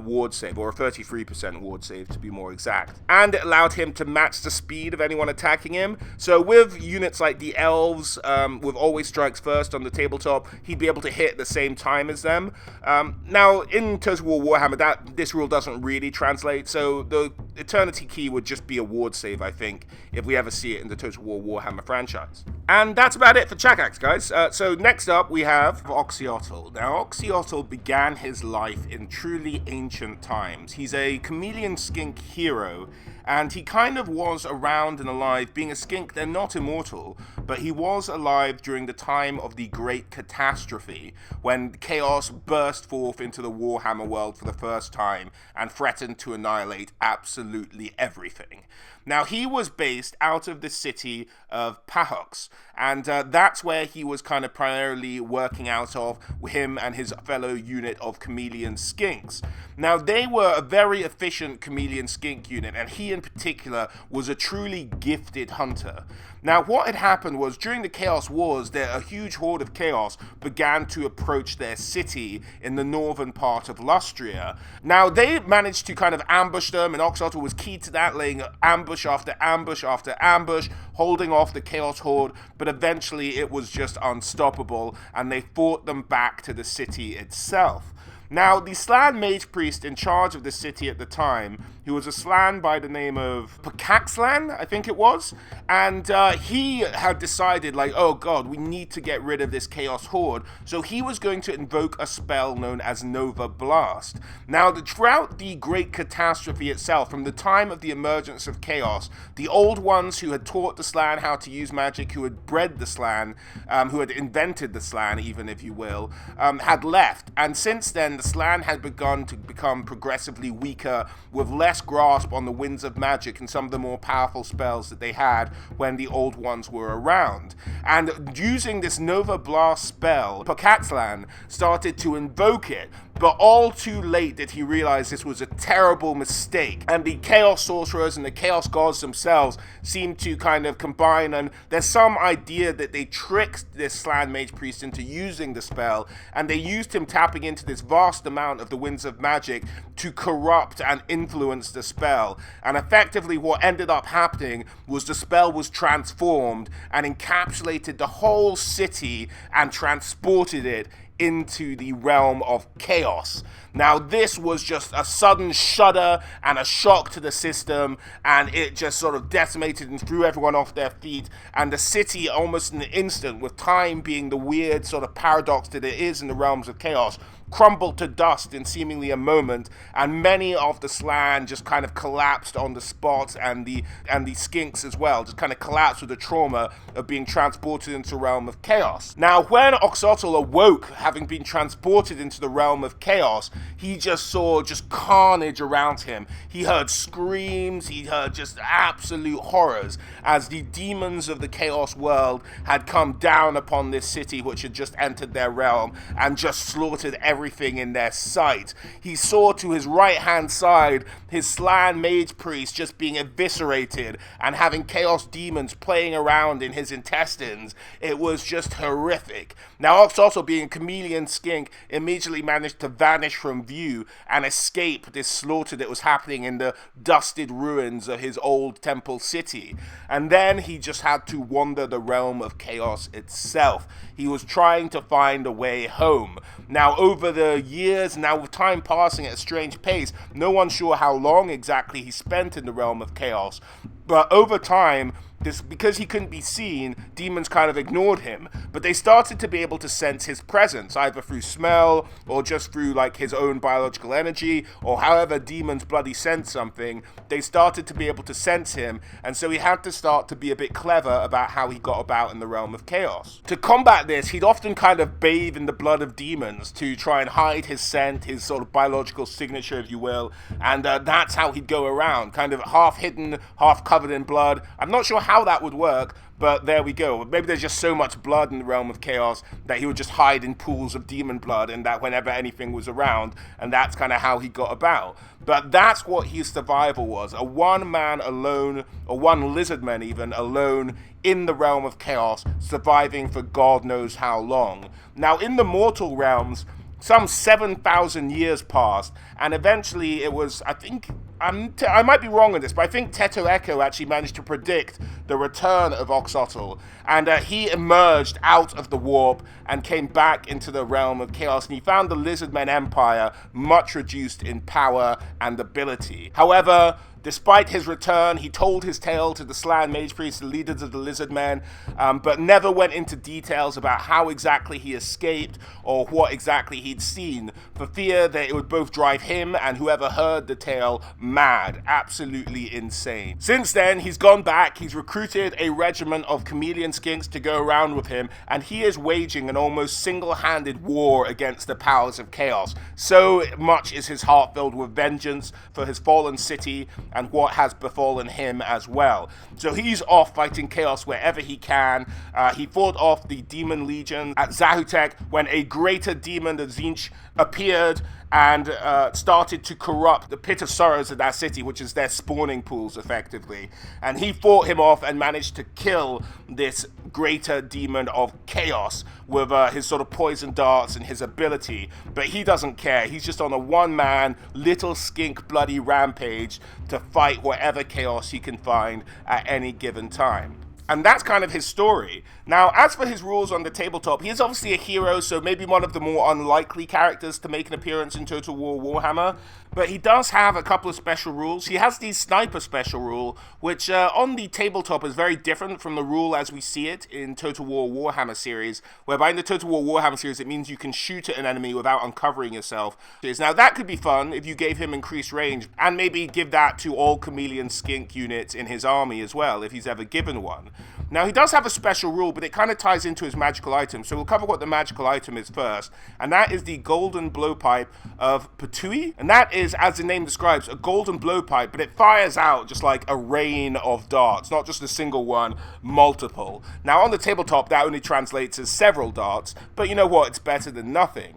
ward save, or a 33% ward save to be more exact. And it allowed him to match the speed of anyone attacking him. So with units like the Elves, with Always Strikes First on the tabletop, he'd be able to hit at the same time as them. Now, in Total War Warhammer, this rule doesn't really translate, so the Eternity Key would just be a ward save, I think, if we ever see it in the Total War Warhammer franchise. And that's about it for Chakax, guys. So next up, we have Oxyotl. Now, Oxyotl began his life in truly ancient times. He's a chameleon skink hero, and he kind of was around and alive. Being a skink, they're not immortal, but he was alive during the time of the Great Catastrophe, when chaos burst forth into the Warhammer world for the first time and threatened to annihilate absolutely everything. Now, he was based out of the city of Pahox, and that's where he was kind of primarily working out of, him and his fellow unit of chameleon skinks. Now, they were a very efficient chameleon skink unit, and he in particular was a truly gifted hunter. Now, what had happened was, during the Chaos Wars, a huge horde of chaos began to approach their city in the northern part of Lustria. Now, they managed to kind of ambush them, and Oxyotl was key to that, laying ambush after ambush after ambush, holding off the Chaos Horde, but eventually it was just unstoppable, and they fought them back to the city itself. Now, the Slann Mage Priest in charge of the city at the time, who was a Slann by the name of Pakaxlan, I think it was, and he had decided, like, oh god, we need to get rid of this Chaos Horde, so he was going to invoke a spell known as Nova Blast. Now, throughout the Great Catastrophe itself, from the time of the emergence of Chaos, the Old Ones who had taught the Slann how to use magic, who had bred the Slann, who had invented the Slann, even, if you will, had left, and since then, the Slann had begun to become progressively weaker, with less grasp on the winds of magic and some of the more powerful spells that they had when the Old Ones were around. And using this Nova Blast spell, Pakaxlan started to invoke it, but all too late did he realize this was a terrible mistake, and the Chaos Sorcerers and the Chaos Gods themselves seemed to kind of combine, and there's some idea that they tricked this Slann Mage Priest into using the spell, and they used him tapping into this vast amount of the winds of magic to corrupt and influence the spell. And effectively what ended up happening was the spell was transformed and encapsulated the whole city and transported it into the realm of chaos. Now, this was just a sudden shudder and a shock to the system, and it just sort of decimated and threw everyone off their feet, and the city, almost in an instant, with time being the weird sort of paradox that it is in the realms of chaos, crumbled to dust in seemingly a moment, and many of the Slann just kind of collapsed on the spot, and the skinks as well, just kind of collapsed with the trauma of being transported into the realm of chaos. Now, when Oxyotl awoke, having been transported into the realm of chaos, he just saw just carnage around him. He heard screams, he heard just absolute horrors, as the demons of the chaos world had come down upon this city, which had just entered their realm, and just slaughtered everything in their sight. He saw to his right-hand side his Slann Mage Priest just being eviscerated and having chaos demons playing around in his intestines. It was just horrific. Now, Oxyotl, being a chameleon skink, immediately managed to vanish from view and escape this slaughter that was happening in the dusted ruins of his old temple city. And then he just had to wander the realm of chaos itself. He was trying to find a way home. Now, over the years, now with time passing at a strange pace, no one's sure how long exactly he spent in the realm of chaos, but over time, because he couldn't be seen, demons kind of ignored him, but they started to be able to sense his presence, either through smell or just through like his own biological energy, or however demons bloody sense something. They started to be able to sense him, and so he had to start to be a bit clever about how he got about in the realm of chaos. To combat this, he'd often kind of bathe in the blood of demons to try and hide his scent, his sort of biological signature, if you will, and that's how he'd go around, kind of half hidden, half covered in blood. I'm not sure how that would work, but there we go. Maybe there's just so much blood in the realm of chaos that he would just hide in pools of demon blood, and that whenever anything was around, and that's kind of how he got about. But that's what his survival was, a one man alone, or one lizardman even, alone in the realm of chaos, surviving for God knows how long. Now, in the mortal realms, some 7,000 years passed, and eventually it was, I think, I might be wrong on this, but I think Tetto'Eko actually managed to predict the return of Oxyotl, and he emerged out of the warp and came back into the realm of chaos, and he found the Lizardmen Empire much reduced in power and ability. However, despite his return, he told his tale to the Slan Mage Priests, the leaders of the Lizardmen, but never went into details about how exactly he escaped or what exactly he'd seen, for fear that it would both drive him and whoever heard the tale mad, absolutely insane. Since then, he's gone back, he's recruited a regiment of chameleon skinks to go around with him, and he is waging an almost single-handed war against the powers of chaos. So much is his heart filled with vengeance for his fallen city and what has befallen him as well. So he's off fighting chaos wherever he can. He fought off the demon legion at Zahutek when a greater demon, the Zinch, appeared and started to corrupt the pit of sorrows of that city, which is their spawning pools, effectively. And he fought him off and managed to kill this greater demon of chaos with his sort of poison darts and his ability. But he doesn't care. He's just on a one-man, little skink bloody rampage to fight whatever chaos he can find at any given time. And that's kind of his story. Now, as for his rules on the tabletop, he is obviously a hero, so maybe one of the more unlikely characters to make an appearance in Total War Warhammer. But he does have a couple of special rules. He has the sniper special rule, which on the tabletop is very different from the rule as we see it in Total War Warhammer series, whereby in the Total War Warhammer series it means you can shoot at an enemy without uncovering yourself. Now that could be fun if you gave him increased range, and maybe give that to all chameleon skink units in his army as well, if he's ever given one. Now he does have a special rule, but it kind of ties into his magical item, so we'll cover what the magical item is first, and that is the golden blowpipe of Petui, and that is, as the name describes, a golden blowpipe, but it fires out just like a rain of darts, not just a single one, multiple. Now on the tabletop that only translates as several darts, but you know what, it's better than nothing.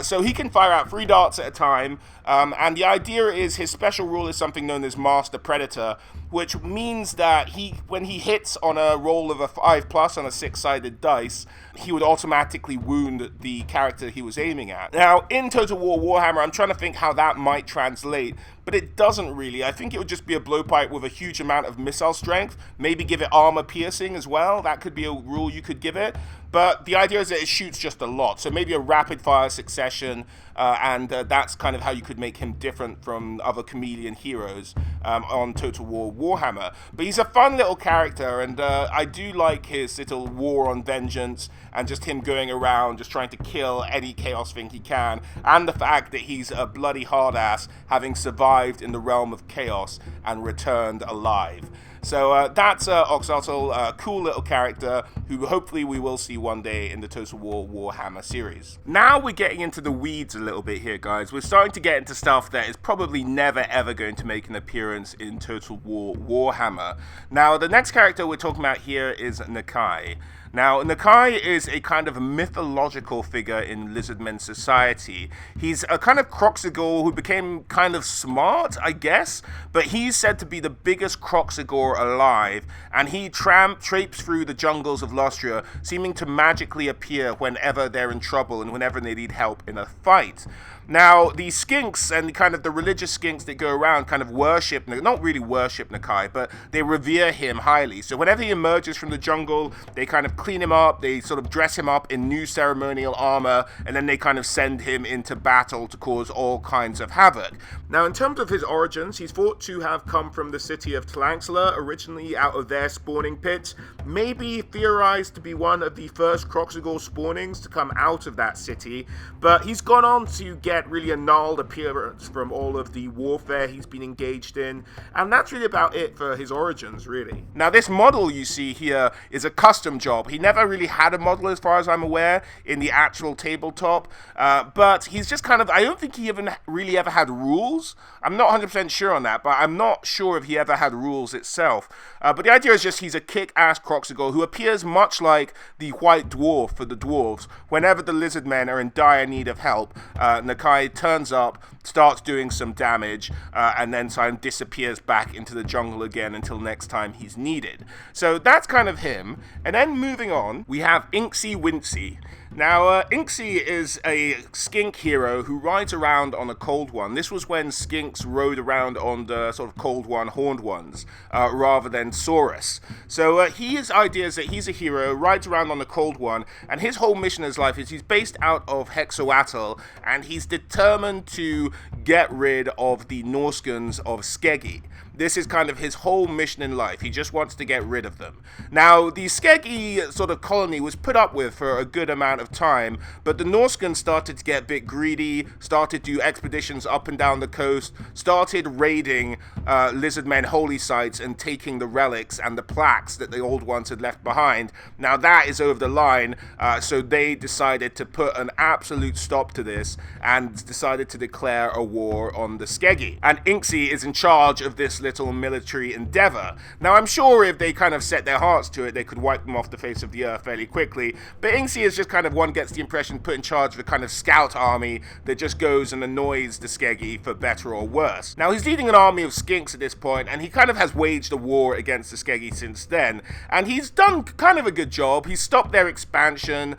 So he can fire out 3 darts at a time, and the idea is his special rule is something known as Master Predator, which means that when he hits on a roll of a 5+ on a 6-sided dice, he would automatically wound the character he was aiming at. Now, in Total War Warhammer, I'm trying to think how that might translate, but it doesn't really. I think it would just be a blowpipe with a huge amount of missile strength, maybe give it armor piercing as well. That could be a rule you could give it. But the idea is that it shoots just a lot, so maybe a rapid-fire succession, and that's kind of how you could make him different from other chameleon heroes on Total War Warhammer. But he's a fun little character, and I do like his little war on vengeance, and just him going around just trying to kill any chaos thing he can, and the fact that he's a bloody hard-ass, having survived in the realm of chaos and returned alive. So that's Oxyotl, a cool little character who hopefully we will see one day in the Total War Warhammer series. Now we're getting into the weeds a little bit here, guys. We're starting to get into stuff that is probably never ever going to make an appearance in Total War Warhammer. Now the next character we're talking about here is Nakai. Now, Nakai is a kind of mythological figure in Lizardmen society. He's a kind of Kroxigor who became kind of smart, I guess, but he's said to be the biggest Kroxigor alive, and he traipses through the jungles of Lustria, seeming to magically appear whenever they're in trouble and whenever they need help in a fight. Now, the skinks and kind of the religious skinks that go around kind of worship, not really worship Nakai, but they revere him highly. So whenever he emerges from the jungle, they kind of clean him up, they sort of dress him up in new ceremonial armor, and then they kind of send him into battle to cause all kinds of havoc. Now, in terms of his origins, he's thought to have come from the city of Tlangsla, originally out of their spawning pits, maybe theorized to be one of the first Kroxigor spawnings to come out of that city, but he's gone on to get really annulled appearance from all of the warfare he's been engaged in, and that's really about it for his origins, really. Now, this model you see here is a custom job. He never really had a model, as far as I'm aware, in the actual tabletop, but he's just kind of, I don't think he even really ever had rules. I'm not 100% sure on that, but I'm not sure if he ever had rules itself. But the idea is just he's a kick-ass Kroxigor who appears much like the White Dwarf for the dwarves. Whenever the lizardmen are in dire need of help, Nakai turns up, starts doing some damage, and then sort of disappears back into the jungle again until next time he's needed. So that's kind of him. And then moving on, we have Huinzi. Now, Inxi is a skink hero who rides around on a cold one. This was when skinks rode around on the sort of cold one, horned ones, rather than Saurus. So his idea is that he's a hero, rides around on the cold one, and his whole mission in his life is he's based out of Huxotl, and he's determined to get rid of the Norskans of Skeggi. This is kind of his whole mission in life. He just wants to get rid of them. Now, the Skeggi sort of colony was put up with for a good amount of time, but the Norskans started to get a bit greedy, started to do expeditions up and down the coast, started raiding lizardmen holy sites and taking the relics and the plaques that the old ones had left behind. Now, that is over the line, so they decided to put an absolute stop to this and decided to declare a war on the Skeggi. And Inxi is in charge of this little military endeavor. Now, I'm sure if they kind of set their hearts to it, they could wipe them off the face of the earth fairly quickly, but Inxi is just kind of, one gets the impression, put in charge of a kind of scout army that just goes and annoys the Skeggi for better or worse. Now, he's leading an army of skinks at this point, and he kind of has waged a war against the Skeggi since then, and he's done kind of a good job. He's stopped their expansion,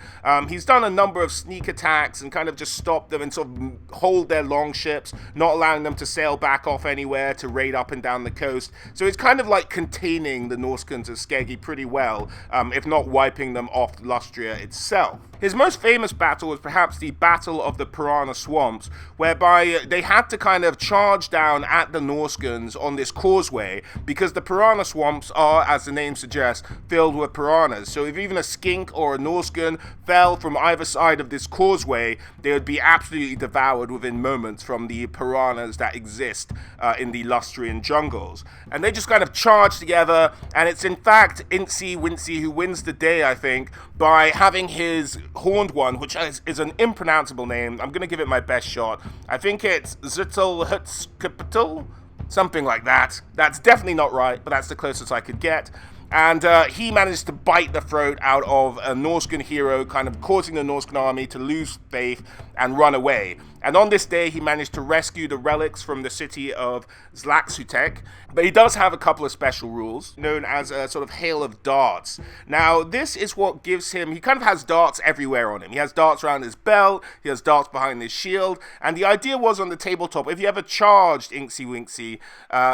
he's done a number of sneak attacks and kind of just stopped them and sort of hold their longships, not allowing them to sail back off anywhere to raid up and down the coast. So it's kind of like containing the Norskans of Skeggi pretty well, if not wiping them off Lustria itself. His most famous battle was perhaps the Battle of the Piranha Swamps, whereby they had to kind of charge down at the Norskans on this causeway, because the Piranha Swamps are, as the name suggests, filled with piranhas. So if even a skink or a Norskan fell from either side of this causeway, they would be absolutely devoured within moments from the piranhas that exist in the Lustrian jungles. And they just kind of charge together, and it's in fact Huinzi who wins the day, I think, by having his horned one, which is an impronounceable name. I'm going to give it my best shot. I think it's Zittlhutzkapital, something like that. That's definitely not right, but that's the closest I could get. And he managed to bite the throat out of a Norskan hero, kind of causing the Norskan army to lose faith and run away. And on this day, he managed to rescue the relics from the city of Sotek. But he does have a couple of special rules, known as a sort of hail of darts. Now, this is what gives him, he kind of has darts everywhere on him. He has darts around his belt, he has darts behind his shield, and the idea was on the tabletop, if you ever charged Huinzi,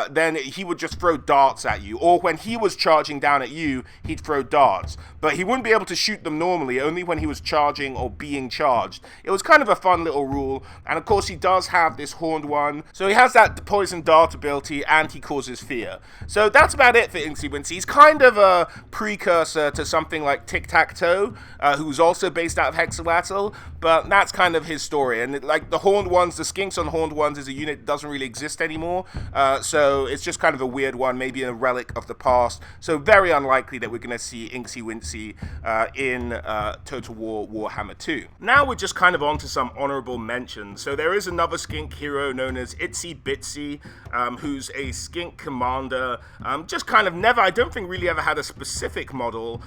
then he would just throw darts at you. Or when he was charging down at you, he'd throw darts. But he wouldn't be able to shoot them normally, only when he was charging or being charged. It was kind of a fun little rule. And of course, he does have this horned one. So he has that poison dart ability, and he causes fear. So that's about it for Huinzi. He's kind of a precursor to something like Tiqtac'To, who's also based out of Huxotl, but that's kind of his story. And like the horned ones, the skinks on horned ones is a unit that doesn't really exist anymore. So it's just kind of a weird one, maybe a relic of the past. So very unlikely that we're going to see Huinzi in Total War Warhammer 2. Now we're just kind of on to some honorable mentions. So there is another skink hero known as Bitsy, who's a skink commander. Just kind of never, I don't think really ever had a specific model.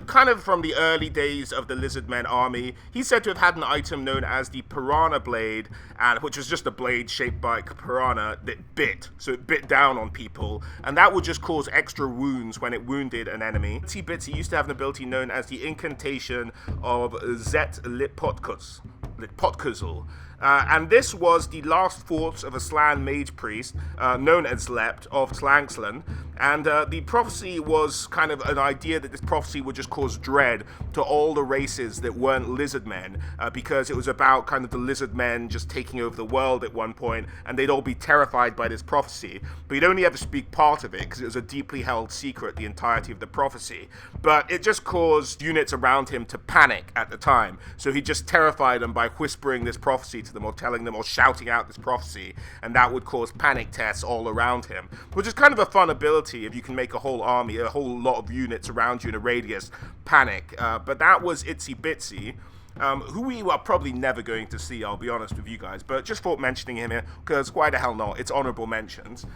Kind of from the early days of the Lizardmen army. He's said to have had an item known as the Piranha Blade, which was just a blade shaped by a piranha that bit. So it bit down on people, and that would just cause extra wounds when it wounded an enemy. Bitsy used to have an ability known as the Incantation of Zet Litpotkuz. And this was the last thoughts of a Slan mage priest, known as Lept, of Tlangslan, And the prophecy was kind of an idea that this prophecy would just cause dread to all the races that weren't lizardmen, because it was about kind of the lizardmen just taking over the world at one point, and they'd all be terrified by this prophecy. But you'd only ever speak part of it, because it was a deeply held secret, the entirety of the prophecy. But it just caused units around him to panic at the time. So he just terrified them by whispering this prophecy to them, or telling them, or shouting out this prophecy, and that would cause panic tests all around him, which is kind of a fun ability if you can make a whole army, a whole lot of units around you in a radius panic. But that was Inxi Bitsy, who we are probably never going to see, I'll be honest with you guys, but just thought mentioning him here, because why the hell not, it's honorable mentions.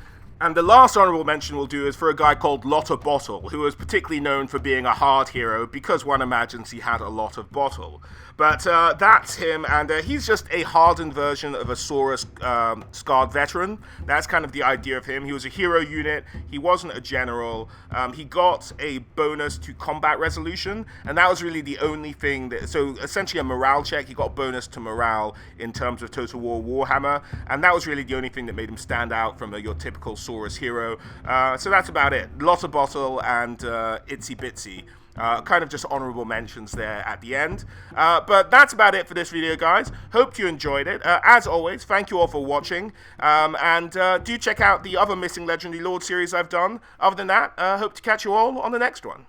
And the last honorable mention we'll do is for a guy called Lot of Bottle, who was particularly known for being a hard hero because one imagines he had a lot of bottle. But that's him, and he's just a hardened version of a Saurus scarred veteran. That's kind of the idea of him. He was a hero unit, he wasn't a general, he got a bonus to combat resolution, and that was really the only thing that, so essentially a morale check, he got a bonus to morale in terms of Total War Warhammer, and that was really the only thing that made him stand out from your typical Saurus hero. So that's about it. Lot of Bottle and Inxi Bitsy. Kind of just honorable mentions there at the end. But that's about it for this video, guys. Hope you enjoyed it. As always, thank you all for watching. And do check out the other Missing Legendary Lord series I've done. Other than that, hope to catch you all on the next one.